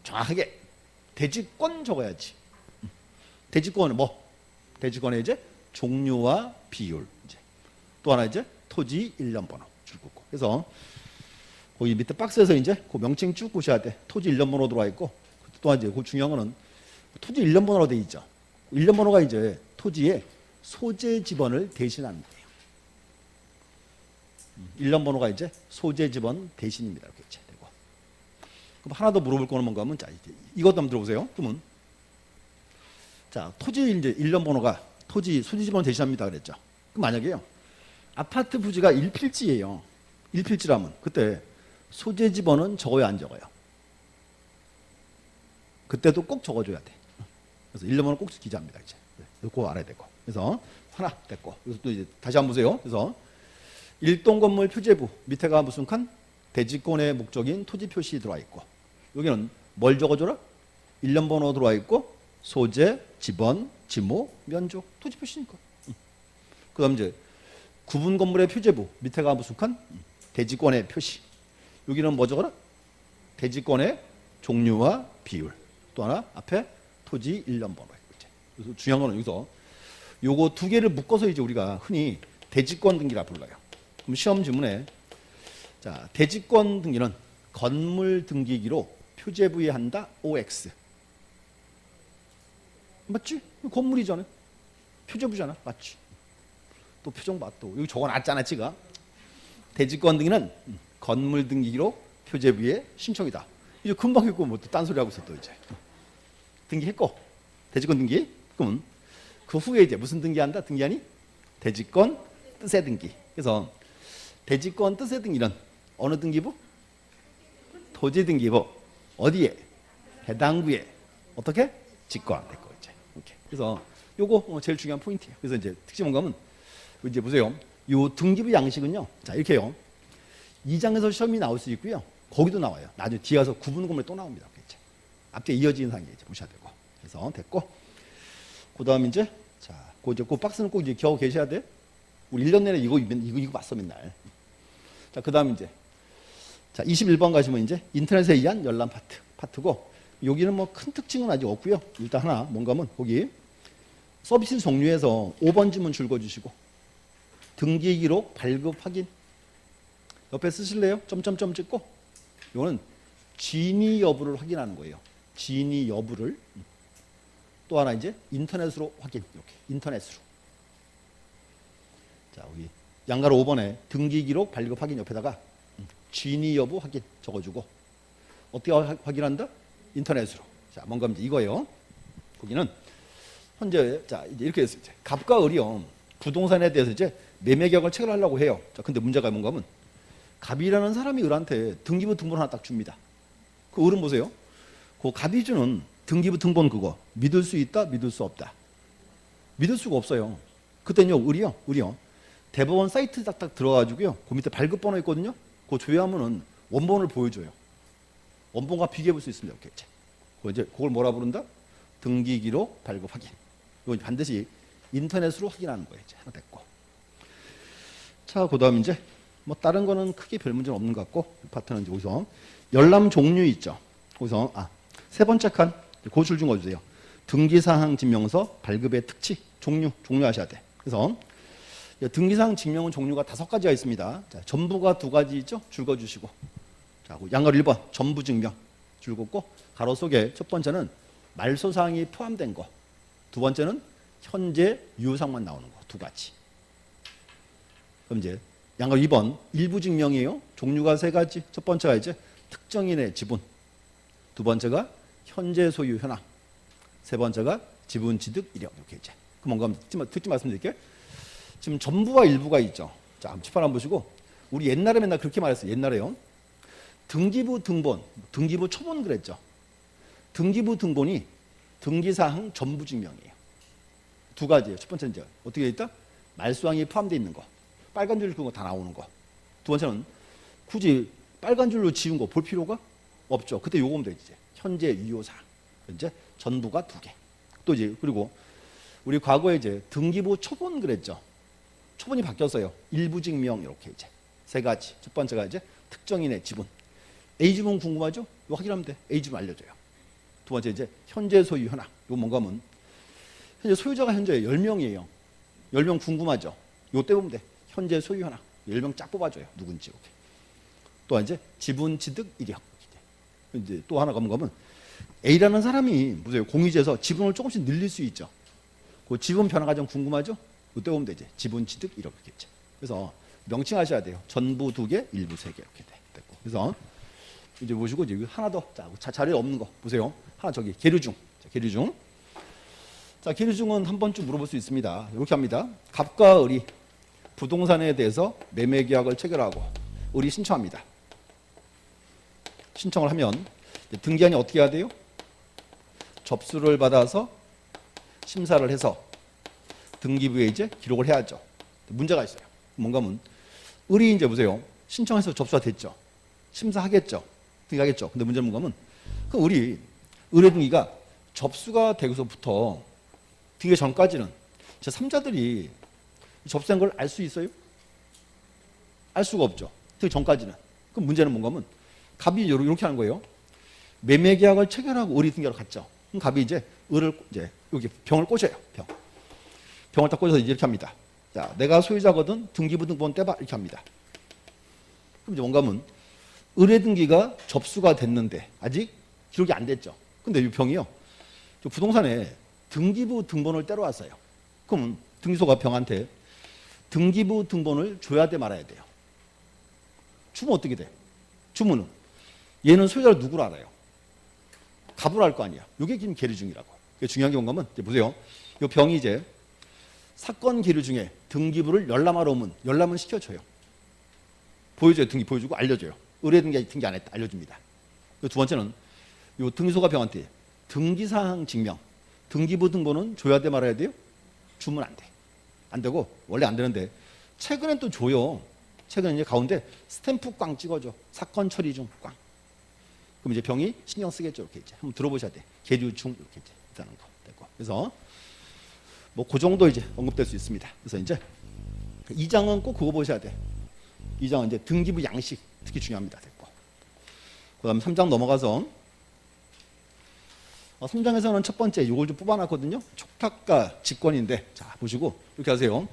정확하게 대지권 적어야지. 대지권은 뭐? 대지권의 이제 종류와 비율. 이제 또 하나 이제 토지 일련 번호 줄 거고. 그래서 거기 밑에 박스에서 이제 그 명칭 쭉 보셔야 돼. 토지 일련 번호 들어와 있고 또 이제 그 중요한 거는 토지 일련 번호로 돼 있죠. 일련 번호가 이제 토지의 소재 지번을 대신하는 거예요. 일련 번호가 이제 소재 지번 대신입니다. 이렇게 되고. 그럼 하나 더 물어볼 거는 뭔가 하면 자 이제 이것도 한번 들어보세요. 그러면 자 토지 이제 일련 번호가 토지 소재 지번을 대신합니다. 그랬죠. 그럼 만약에요 아파트 부지가 1필지예요. 1필지라면 그때 소재 지번은 적어요, 안 적어요? 그때도 꼭 적어줘야 돼. 그래서 일련 번호 꼭 기재합니다. 이제 그거 알아야 되고. 그래서 하나 됐고. 그래서 또 이제 다시 한번 보세요. 그래서 일동 건물 표제부 밑에가 무슨 칸? 대지권의 목적인 토지 표시 들어와 있고 여기는 뭘 적어줘라? 일련 번호 들어와 있고 소재, 지번, 지모, 면적 토지 표시니까. 그다음 이제 구분 건물의 표제부 밑에가 무슨 칸? 대지권의 표시. 여기는 뭐 적어라? 대지권의 종류와 비율. 또 하나 앞에 토지 일련 번호. 그래서 중요한 거는 여기서 요거 두 개를 묶어서 이제 우리가 흔히 대지권 등기라 불러요. 그럼 시험 지문에 자 대지권 등기는 건물 등기기로 표제부에 한다. OX. 맞지? 건물이잖아. 표제부잖아. 맞지? 또 표정 봐. 또 여기 적어놨잖아, 지가. 대지권 등기는 건물 등기기로 표제부에 신청이다. 이제 금방 했고 뭐 또 딴소리 하고 있어 또 이제. 등기했고 대지권 등기. 그럼 그 후에 이제 무슨 등기한다? 등기하니? 대지권 뜻의 등기. 그래서 대지권 뜻의 등기는 어느 등기부? 토지 등기부. 어디에? 해당 구에 어떻게? 직권됐고 이제. 이렇게. 그래서 요거 제일 중요한 포인트예요. 그래서 이제 특징 뭔가 하면 이제 보세요. 요 등기부 양식은요. 자 이렇게요. 2장에서 시험이 나올 수 있고요. 거기도 나와요. 나중에 뒤에 가서 구분 건물에 또 나옵니다. 이제. 앞뒤에 이어지는 상에 이제 보셔야 되고. 그래서 됐고. 그다음 이제 자, 그 박스는 꼭 이제 겨우 계셔야 돼. 우리 1년 내내 이거 봤어 맨날. 자, 그다음 이제 자, 21번 가시면 이제 인터넷에 의한 열람 파트고 여기는 뭐 큰 특징은 아직 없고요. 일단 하나 뭔가 하면 거기 서비스 종류에서 5번 지문 줄거 주시고 등기 기록 발급 확인 옆에 쓰실래요? 점점점 찍고 이거는 진위 여부를 확인하는 거예요. 진위 여부를. 또 하나 이제 인터넷으로 확인. 이렇게 인터넷으로. 자, 여기 양가로 5번에 등기 기록 발급 확인 옆에다가 진위 여부 확인 적어주고 어떻게 확인한다? 인터넷으로. 자, 뭔가 이제 이거예요. 거기는 현재 자 이제 이렇게 했어요. 갑과 을이요 부동산에 대해서 이제 매매 계약을 체결하려고 해요. 자, 근데 문제가 뭔가 하면 갑이라는 사람이 을한테 등기부 등본 하나 딱 줍니다. 그 을은 보세요. 그 갑이 주는 등기부 등본 그거 믿을 수 있다, 믿을 수 없다. 믿을 수가 없어요. 그때는요, 을이요. 대법원 사이트 딱딱 들어가지고요. 그 밑에 발급 번호 있거든요. 그거 조회하면은 원본을 보여줘요. 원본과 비교해 볼 수 있습니다. 이렇게 이제. 그걸 뭐라 부른다? 등기 기록 발급 확인. 이거 반드시 인터넷으로 확인하는 거예요. 이제 하나 됐고. 자, 그다음 이제 뭐 다른 거는 크게 별 문제는 없는 것 같고 이 파트는 이제 거기서 열람 종류 있죠. 거기서 세 번째 칸 고줄 좀 넣어주세요. 등기사항 증명서 발급의 특치, 종류하셔야 돼. 그래서 등기사항 증명은 종류가 5가지가 있습니다. 자, 전부가 2가지죠. 줄 그어주시고. 자, 양가로 1번 전부 증명 줄 긋고 가로 속에 첫 번째는 말소사항이 포함된 거. 두 번째는 현재 유효사항만 나오는 거. 2가지. 그럼 이제 양가로 2번 일부 증명이에요. 종류가 3가지. 첫 번째가 이제 특정인의 지분. 두 번째가 현재 소유 현황. 세 번째가 지분 취득 이력. 이렇게 이제. 그럼 뭔가 듣지 말씀드릴게요. 지금 전부와 일부가 있죠. 자, 칠판 한번 보시고 우리 옛날에 맨날 그렇게 말했어요. 옛날에요. 등기부 등본, 등기부 초본 그랬죠. 등기부 등본이 등기사항 전부 증명이에요. 2가지예요. 첫 번째는 이제 어떻게 돼 있다? 말소항이 포함되어 있는 거. 빨간 줄 그거 다 나오는 거. 두 번째는 굳이 빨간 줄로 지운 거 볼 필요가 없죠. 그때 요거 보면 되지. 현재 유효사항. 이제 전부가 2개. 또 이제 그리고 우리 과거에 이제 등기부 초본 그랬죠. 초본이 바뀌었어요. 일부 증명 이렇게 이제 3가지. 첫 번째가 이제 특정인의 지분. A지분 궁금하죠? 이거 확인하면 돼. A지분 알려줘요. 두 번째 이제 현재 소유 현황. 이거 뭔가 하면 현재 소유자가 현재 10명이에요. 10명 궁금하죠? 요때 보면 돼. 현재 소유 현황. 10명 쫙 뽑아줘요. 누군지 이렇게. 또 이제 지분 취득 이력. 이제 또 하나가 뭔가 하면 A라는 사람이 무슨 공유지에서 지분을 조금씩 늘릴 수 있죠. 그 지분 변화 과정 궁금하죠? 이때 보면 되지. 지분 취득 이렇게 있죠. 그래서 명칭하셔야 돼요. 전부 2개, 일부 3개 이렇게 됐고. 그래서 이제 보시고 이제 하나 더. 자, 자리에 없는 거 보세요. 하나 저기 계류중. 자, 계류중. 자, 계류중은 한 번쯤 물어볼 수 있습니다. 이렇게 합니다. 갑과 을이 부동산에 대해서 매매 계약을 체결하고 을이 신청합니다. 신청을 하면 등기한이 어떻게 해야 돼요? 접수를 받아서 심사를 해서 등기부에 이제 기록을 해야죠. 문제가 있어요. 뭔가 하면 을이 이제 보세요. 신청해서 접수가 됐죠. 심사하겠죠. 등기하겠죠. 근데 문제는 뭔가 하면 그 을의 등기가 접수가 되고서부터 등기 전까지는 제 3자들이 접수한 걸 알 수 있어요? 알 수가 없죠. 등기 전까지는. 그럼 문제는 뭔가 하면 갑이 이렇게 하는 거예요. 매매 계약을 체결하고 을이 등기하러 갔죠. 그럼 갑이 이제 을을 이제 여기 병을 꽂아요. 병을 딱 꽂아서 이렇게 합니다. 자, 내가 소유자거든 등기부 등본 떼봐 이렇게 합니다. 그럼 이제 뭔가 하면 을의 등기가 접수가 됐는데 아직 기록이 안 됐죠. 근데 이 병이요. 부동산에 등기부 등본을 떼러 왔어요. 그럼 등기소가 병한테 등기부 등본을 줘야 돼 말아야 돼요. 주면 어떻게 돼? 주문은 얘는 소유자를 누구로 알아요? 갑으로 알 거 아니야. 이게 지금 계류중이라고. 중요한 게 뭔가 하면 이제 보세요. 이 병이 이제 사건 계류 중에 등기부를 열람하러 오면 열람은 시켜줘요. 보여줘요. 등기 보여주고 알려줘요. 의뢰 등기 안 했다 알려줍니다. 두 번째는 이 등기소가 병한테 등기사항 증명, 등기부 등본은 줘야 돼 말아야 돼요? 주면 안 돼. 안 되고 원래 안 되는데 최근엔 또 줘요. 최근에 이제 가운데 스탬프 꽝 찍어줘. 사건 처리 중 꽝. 그럼 이제 병이 신경 쓰겠죠. 이렇게 이제 한번 들어보셔야 돼. 계류 중 이렇게 이제 있다는 거 되고. 그래서 뭐 그 정도 이제 언급될 수 있습니다. 그래서 이제 2장은 꼭 그거 보셔야 돼. 2장은 이제 등기부 양식 특히 중요합니다. 됐고. 그다음 3장 넘어가서 3장에서는 첫 번째 이걸 좀 뽑아놨거든요. 촉탁과 직권인데 자 보시고 이렇게 하세요.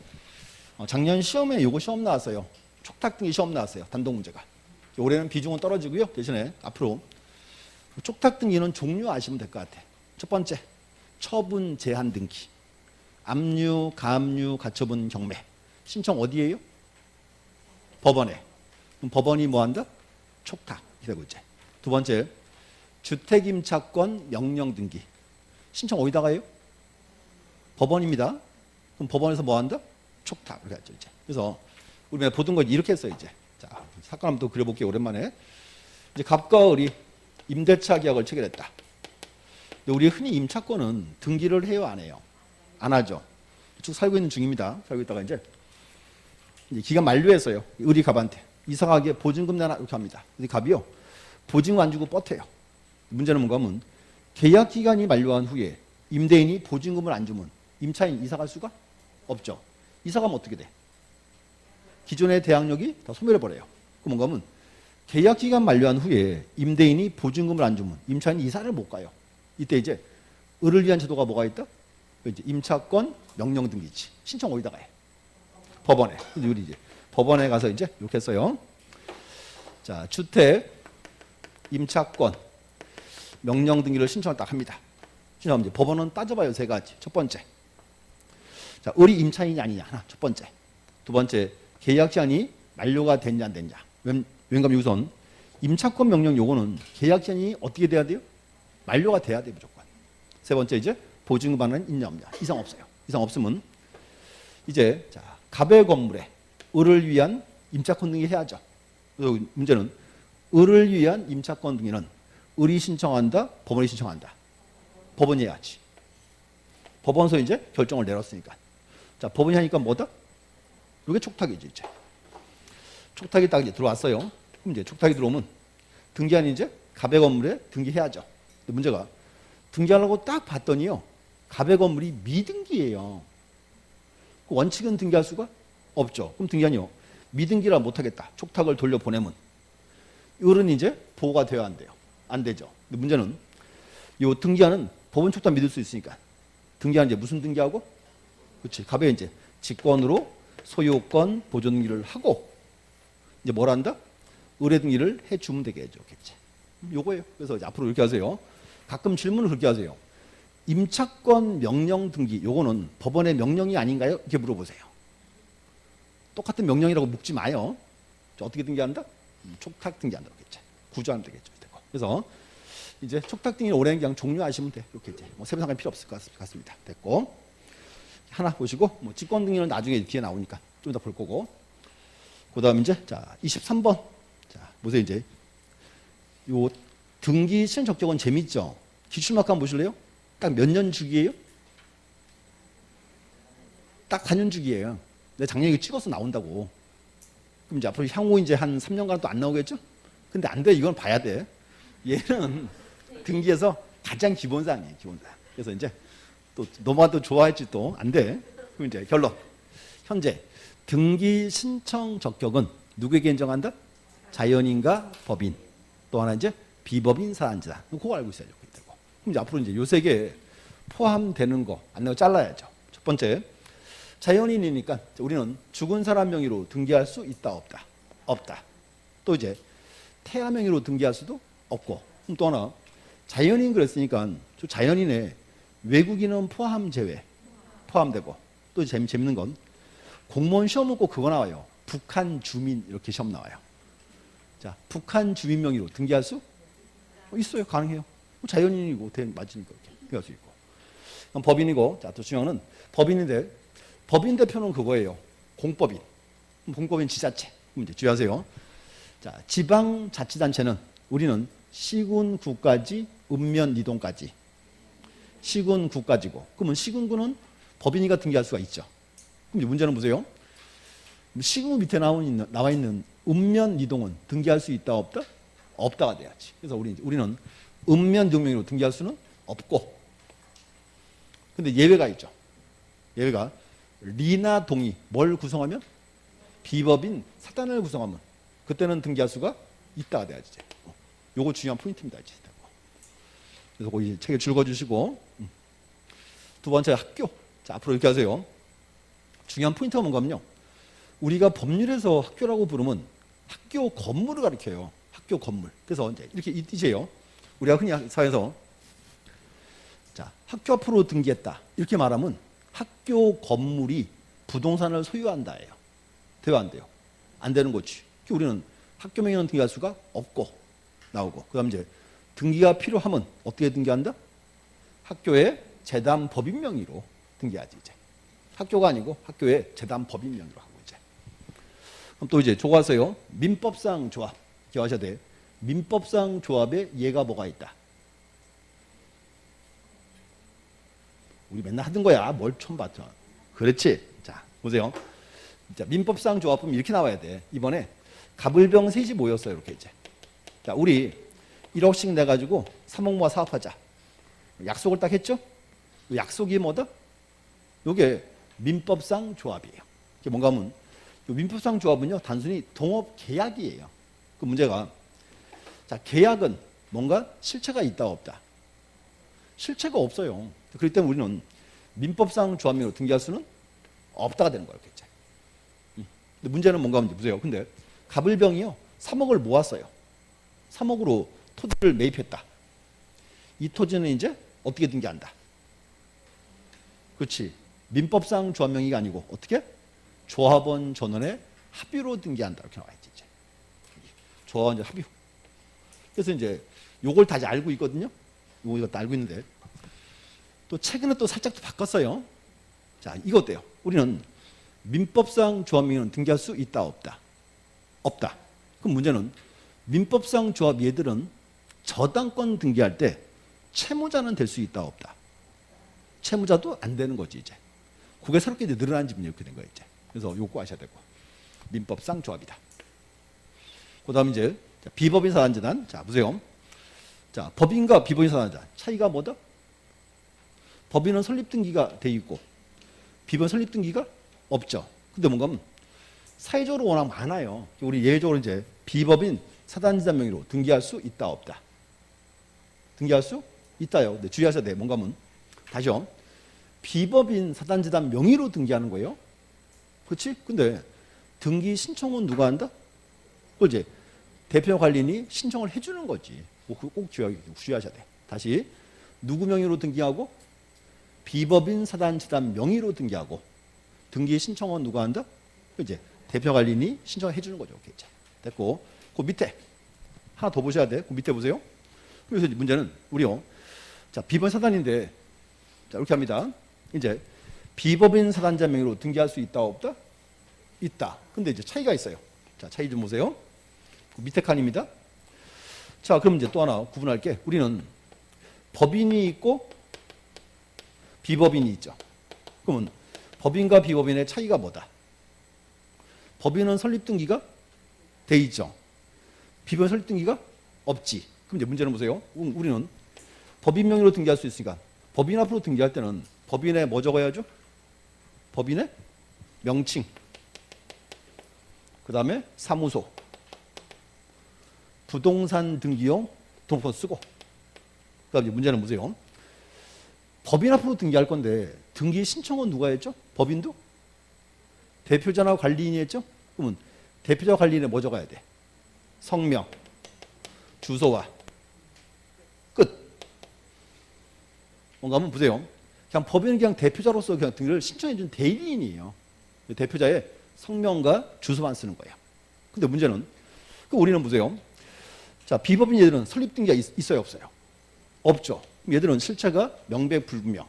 작년 시험에 요거 시험 나왔어요. 촉탁 등기 시험 나왔어요. 단독 문제가. 올해는 비중은 떨어지고요. 대신에 앞으로 촉탁 등기는 종류 아시면 될 것 같아. 첫 번째 처분 제한 등기. 압류, 가압류, 가처분 경매. 신청 어디예요? 법원에. 그럼 법원이 뭐 한다? 촉탁. 이라고 이제. 두 번째 주택임차권 명령 등기. 신청 어디다가 해요? 법원입니다. 그럼 법원에서 뭐 한다? 촉탁. 이렇게 하죠, 이제. 그래서 우리 맨날 보던 거 이렇게 했어요, 이제. 자, 사건 한번 또 그려볼게요, 오랜만에. 이제 갑과 을이 임대차 계약을 체결했다. 근데 우리 흔히 임차권은 등기를 해요, 안 해요? 안 하죠. 쭉 살고 있는 중입니다. 살고 있다가 이제 기간 만료했어요. 을이 갑한테. 이상하게 보증금 내놔 이렇게 합니다. 근데 갑이요. 보증금 안 주고 뻗어요. 문제는 뭔가 하면 계약 기간이 만료한 후에 임대인이 보증금을 안 주면 임차인 이사 갈 수가 없죠. 이사 가면 어떻게 돼? 기존의 대항력이 다 소멸해버려요. 그럼 뭔가 하면 계약 기간 만료한 후에 임대인이 보증금을 안 주면 임차인이 이사를 못 가요. 이때 이제 을을 위한 제도가 뭐가 있다? 이제 임차권 명령 등기지. 신청 어디다가 해? 법원에. 우리 이제 법원에 가서 이제 이렇게 했어요. 자, 주택 임차권 명령 등기를 신청을 딱 합니다. 신청하면 이제 법원은 따져봐요. 세 가지. 첫 번째, 자, 을이 임차인이 아니냐 하나. 첫 번째. 두 번째, 계약 제한이 만료가 됐냐 안 됐냐. 왜냐면 우선 임차권 명령 요거는 계약 제한이 어떻게 돼야 돼요? 만료가 돼야 돼요, 무조건. 세 번째, 이제 보증 반환 있냐 없냐. 이상 없어요. 이상 없으면 이제 자, 갑의 건물에 을을 위한 임차권 등기 해야죠. 그래서 문제는 을을 위한 임차권 등기는 을이 신청한다, 법원이 신청한다. 법원이 해야지. 법원서 이제 결정을 내렸으니까. 자, 법원이 하니까 뭐다? 이게 촉탁이지 이제. 촉탁이 딱 이제 들어왔어요. 그럼 이제 촉탁이 들어오면 등기한 이제 갑의 건물에 등기해야죠. 근데 문제가 등기하려고 딱 봤더니요, 갑의 건물이 미등기예요. 그 원칙은 등기할 수가 없죠. 그럼 등기한이요, 미등기라 못하겠다. 촉탁을 돌려보내면 을은 이제 보호가 되어야 한대요. 안 되죠. 근데 문제는 이 등기하는 법원 촉탁 믿을 수 있으니까 등기하는 이제 무슨 등기하고? 그렇지. 갑의 이제 직권으로 소유권 보존 등기를 하고 이제 뭘 한다? 의뢰 등기를 해주면 되겠지. 요거예요. 그래서 이제 앞으로 이렇게 하세요. 가끔 질문을 그렇게 하세요. 임차권 명령 등기 요거는 법원의 명령이 아닌가요? 이렇게 물어보세요. 똑같은 명령이라고 묻지 마요. 어떻게 등기한다? 촉탁 등기한다. 그렇겠지. 구조하면 되겠죠. 그래서 이제 촉탁 등기를 오래 그냥 종료하시면 돼. 이렇게 이제 뭐 세부 상관 필요 없을 것 같습니다. 됐고, 하나 보시고 뭐 직권 등기는 나중에 뒤에 나오니까 좀 이따 볼 거고. 그다음 이제 자 23번. 자 보세요. 이제 요 등기 시행 적격은 재밌죠. 기출막 한번 보실래요? 딱 몇 년 주기예요? 딱 4년 주기예요. 내가 작년에 이거 찍어서 나온다고. 그럼 이제 앞으로 향후 이제 한 3년간 또 안 나오겠죠? 근데 안 돼. 이건 봐야 돼. 얘는 등기에서 가장 기본사항이에요. 기본사항. 그래서 이제 또 너만 또 좋아할지 또 안 돼. 그럼 이제 결론. 현재 등기 신청 적격은 누구에게 인정한다? 자연인과 법인. 또 하나 이제 비법인 사안지다. 그거 알고 있어야죠. 그럼 이제 앞으로 이제 요 세 개 포함되는 거 안 내고 잘라야죠. 첫 번째, 자연인이니까 우리는 죽은 사람 명의로 등기할 수 있다 없다? 없다. 또 이제 태아 명의로 등기할 수도 없고. 그럼 또 하나, 자연인 그랬으니까 저 자연인에 외국인은 포함 제외 포함되고. 또 재밌는 건 공무원 시험은 꼭 그거 나와요. 북한 주민 이렇게 시험 나와요. 자, 북한 주민 명의로 등기할 수 있어요. 가능해요. 자연인이고 맞으니까 이렇게 등기할 수 있고. 그럼 법인이고. 자, 또 중요한 건 법인인데 법인 대표는 그거예요. 공법인. 공법인 지자체. 그럼 이제 주의하세요. 자, 지방자치단체는 우리는 시군구까지 읍면 이동까지 시군구까지고. 그러면 시군구는 법인이가 등기할 수가 있죠. 그럼 이제 문제는 보세요. 시군구 밑에 나와 있는 읍면 이동은 등기할 수 있다 없다? 없다가 돼야지. 그래서 우리는 읍면 이동명의로 등기할 수는 없고. 근데 예외가 있죠. 예외가 리나 동의 뭘 구성하면? 비법인 사단을 구성하면 그때는 등기할 수가 있다가 돼야지. 요거 중요한 포인트입니다. 이제. 그래서 거기 책에 읽어주시고. 두 번째 학교. 자, 앞으로 이렇게 하세요. 중요한 포인트가 뭔가면요. 우리가 법률에서 학교라고 부르면 학교 건물을 가리켜요. 학교 건물. 그래서 이제 이렇게 이제요. 우리가 흔히 사회에서 자, 학교 앞으로 등기했다. 이렇게 말하면 학교 건물이 부동산을 소유한다예요. 돼요, 안 돼요? 안 되는 거지. 우리는 학교 명의는 등기할 수가 없고 나오고. 그다음 이제 등기가 필요하면 어떻게 등기한다? 학교의 재단 법인 명의로 등기하지 이제. 학교가 아니고 학교의 재단 법인 명의로 하고 이제. 그럼 또 이제 조가세요. 민법상 조합 기억하셔야 돼. 민법상 조합에 얘가 뭐가 있다? 우리 맨날 하던 거야. 뭘 처음 봤죠? 그렇지. 자, 보세요. 자, 민법상 조합은 이렇게 나와야 돼. 이번에 갑을병 셋이 모였어요. 이렇게 이제. 자, 우리 1억씩 내가지고 3억 모아 사업하자. 약속을 딱 했죠? 약속이 뭐다? 이게 민법상 조합이에요. 이게 뭔가 하면 민법상 조합은요 단순히 동업 계약이에요. 그 문제가 자, 계약은 뭔가 실체가 있다 없다? 실체가 없어요. 그렇기 때문에 우리는 민법상 조합명의로 등기할 수는 없다가 되는 거예요. 이제. 근데 문제는 뭔가 하면 보세요. 근데 갑을병이요 3억을 모았어요. 3억으로 토지를 매입했다. 이 토지는 이제 어떻게 등기한다? 그렇지. 민법상 조합명의가 아니고 어떻게? 조합원 전원의 합의로 등기한다. 이렇게 나와 있지. 이제. 조합원 합의. 그래서 이제 요걸 다 알고 있거든요. 이것도 알고 있는데 또 최근에 또 살짝 또 바꿨어요. 자, 이거 어때요? 우리는 민법상 조합명의는 등기할 수 있다 없다? 없다. 그럼 문제는 민법상 조합 얘들은 저당권 등기할 때 채무자는 될 수 있다 없다? 채무자도 안 되는 거지 이제. 그게 새롭게 이제 늘어난 지분이 이렇게 된 거예요 이제. 그래서 요거 아셔야 되고 민법상 조합이다. 그다음 이제 비법인 사단재단. 자 보세요. 자 법인과 비법인 사단재단 차이가 뭐다? 법인은 설립 등기가 돼 있고 비법인 설립 등기가 없죠. 근데 뭔가 하면 사회적으로 워낙 많아요. 우리 예외적으로 이제 비법인 사단재단 명의로 등기할 수 있다 없다? 등기할 수 있다요. 근데 주의하셔야 돼. 뭔가 하면 다시요. 비법인 사단재단 명의로 등기하는 거예요. 그렇지? 근데 등기 신청은 누가 한다? 그걸 이제 대표 관리인이 신청을 해주는 거지. 꼭 주의하셔야 돼. 다시 누구 명의로 등기하고 비법인 사단재단 명의로 등기하고 등기 신청은 누가 한다? 이제 대표 관리인이 신청해 주는 거죠. 오케이. 자, 됐고 그 밑에 하나 더 보셔야 돼. 그 밑에 보세요. 그래서 문제는 우리요. 자 비법인 사단인데 자 이렇게 합니다. 이제 비법인 사단자 명의로 등기할 수 있다 없다? 있다. 근데 이제 차이가 있어요. 자 차이 좀 보세요. 그 밑에 칸입니다. 자 그럼 이제 또 하나 구분할게. 우리는 법인이 있고 비법인이 있죠. 그러면 법인과 비법인의 차이가 뭐다? 법인은 설립등기가 돼 있죠. 비법인 설립등기가 없지. 그럼 이제 문제는 보세요. 우리는 법인 명의로 등기할 수 있으니까 법인 앞으로 등기할 때는 법인에 뭐 적어야죠? 법인의 명칭, 그 다음에 사무소, 부동산 등기용 등록번 쓰고 그 다음에 문제는 보세요. 법인 앞으로 등기할 건데 등기 신청은 누가 했죠? 법인도? 대표자나 관리인이 했죠? 그러면 대표자 관리인에 뭐 적어야 돼? 성명, 주소와 끝. 뭔가 한번 보세요. 그냥 법인은 그냥 대표자로서 그냥 등기를 신청해 준 대리인이에요. 대표자의 성명과 주소만 쓰는 거예요. 근데 문제는 우리는 보세요. 자 비법인 얘들은 설립 등기가 있어요 없어요? 없죠. 얘들은 실체가 명백불분명.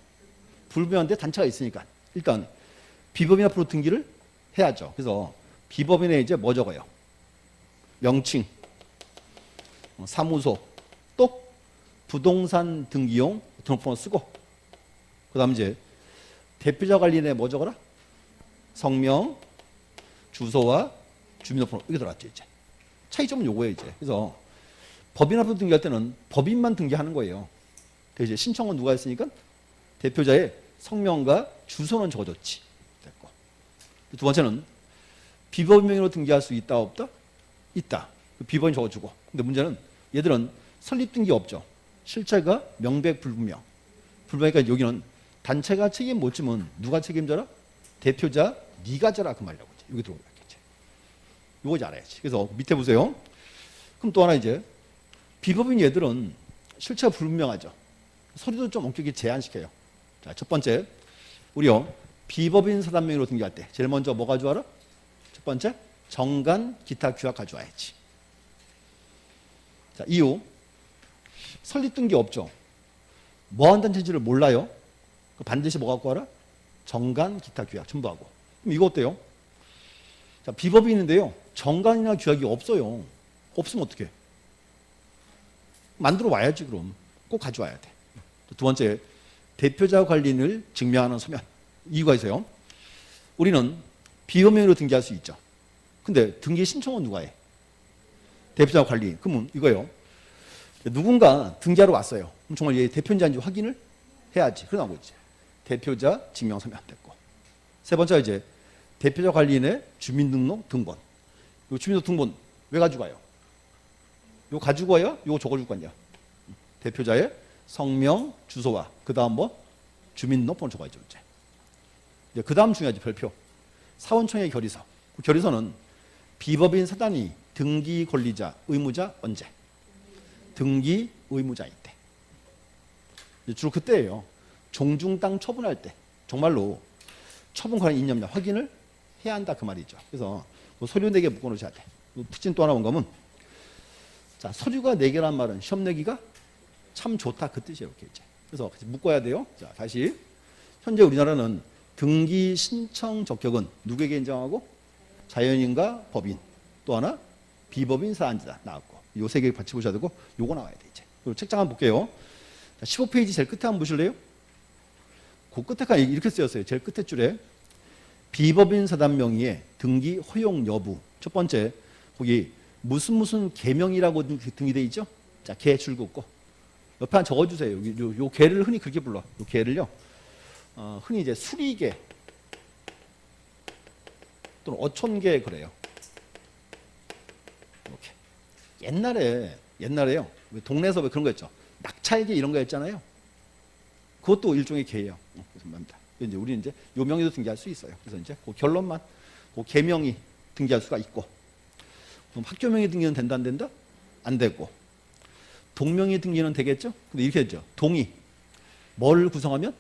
불분명한데 단체가 있으니까 일단 비법인 앞으로 등기를 해야죠. 그래서 비법인에 이제 뭐 적어요? 명칭, 사무소, 또 부동산 등기용 등록번호 쓰고 그 다음 이제 대표자 관리인에 뭐 적어라? 성명, 주소와 주민등록번호 이게 들어갔죠 이제. 차이점은 요거예요 이제. 그래서 법인 앞으로 등기할 때는 법인만 등기하는 거예요. 이제 신청은 누가 했으니까 대표자의 성명과 주소는 적어줬지. 됐고. 두 번째는 비법인 명의로 등기할 수 있다 없다? 있다. 비법인 적어주고. 근데 문제는 얘들은 설립 등기 없죠. 실체가 명백불분명. 불분명하니까 여기는 단체가 책임 못 지면 누가 책임져라? 대표자 네가 져라 그 말이라고. 여기 들어오는 거겠지. 이거 이제 알아야지. 그래서 밑에 보세요. 그럼 또 하나 이제 비법인 얘들은 실체가 불분명하죠. 서류도 좀 엄격히 제한시켜요. 자, 첫 번째, 우리요 비법인 사단 명의로 등기할 때 제일 먼저 뭐 가져와라? 첫 번째, 정관 기타 규약 가져와야지. 자, 이후 설립 등기 없죠. 뭐한 단체인지를 몰라요. 반드시 뭐 갖고 와라? 정관 기타 규약 전부 하고. 그럼 이거 어때요? 자, 비법인인데요. 정관이나 규약이 없어요. 없으면 어떡해? 만들어 와야지 그럼. 꼭 가져와야 돼. 두 번째, 대표자 관리인을 증명하는 서면. 이유가 있어요. 우리는 비법인으로 등기할 수 있죠. 근데 등기 신청은 누가 해? 대표자 관리인. 그러면 이거예요. 누군가 등기하러 왔어요. 그럼 정말 얘 대표인지 확인을 해야지. 그러나 이제 대표자 증명 서면 됐고. 세 번째가 이제 대표자 관리인의 주민등록 등본. 이 주민등록 등본 왜 가지고 와요? 이거 가지고 와야 이거 적어줄 거 아니야. 대표자의 성명, 주소와 그 다음 뭐 주민등록번호 적어야죠. 이제 그 다음 중요하지. 별표. 사원청의 결의서. 그 결의서는 비법인 사단이 등기 권리자, 의무자 언제? 등기 의무자일 때. 주로 그때예요. 종중 땅 처분할 때 정말로 처분 권한 있냐 확인을 해야 한다 그 말이죠. 그래서 뭐 서류 4개 묶어놓으셔야 돼. 특징 또 하나 본 거면 자 서류가 4개란 말은 시험 내기가 참 좋다 그 뜻이에요. 이렇게 이제. 그래서 같이 묶어야 돼요. 자 다시 현재 우리나라는 등기 신청 적격은 누구에게 인정하고 자연인과 법인 또 하나 비법인 사안자 나왔고 요 3개 같이 보셔야 되고 요거 나와야 돼 이제. 그리고 책장 한번 볼게요. 자, 15페이지 제일 끝에 한번 보실래요? 그 끝에까지 이렇게 쓰였어요. 제일 끝에 줄에 비법인 사단 명의의 등기 허용 여부. 첫 번째 거기 무슨 계명이라고 등기돼 있죠? 자, 계 줄긋고 옆에 한 적어주세요. 여기 요 계를 흔히 그렇게 불러. 요 계를요. 흔히 이제 수리계 또는 어촌계 그래요. 이렇게 옛날에요. 동네에서 왜 그런 거 있죠? 낙찰계 이런 거 했잖아요. 그것도 일종의 계예요. 그래서 말입니다. 이제 우리는 이제 요 명의도 등기할 수 있어요. 그래서 이제 그 결론만 그 계명이 등기할 수가 있고, 그럼 학교명의 등기는 된다 안 된다? 안 되고, 동명의 등기는 되겠죠? 근데 이렇게 했죠. 동의 뭘 구성하면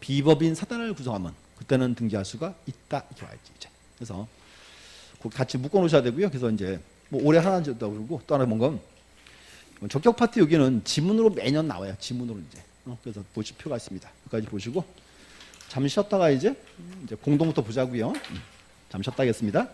비법인 사단을 구성하면 그때는 등기할 수가 있다 이렇게 와야지 이제. 그래서 그 같이 묶어 놓으셔야 되고요. 그래서 이제 뭐 올해 하나 줬다고 그러고 또 하나 뭔가 적격 파트 여기는 지문으로 매년 나와요. 지문으로 이제. 그래서 보실 표가 있습니다. 여기까지 보시고 잠시 쉬었다가 이제 공동부터 보자고요. 잠시 쉬었다 하겠습니다.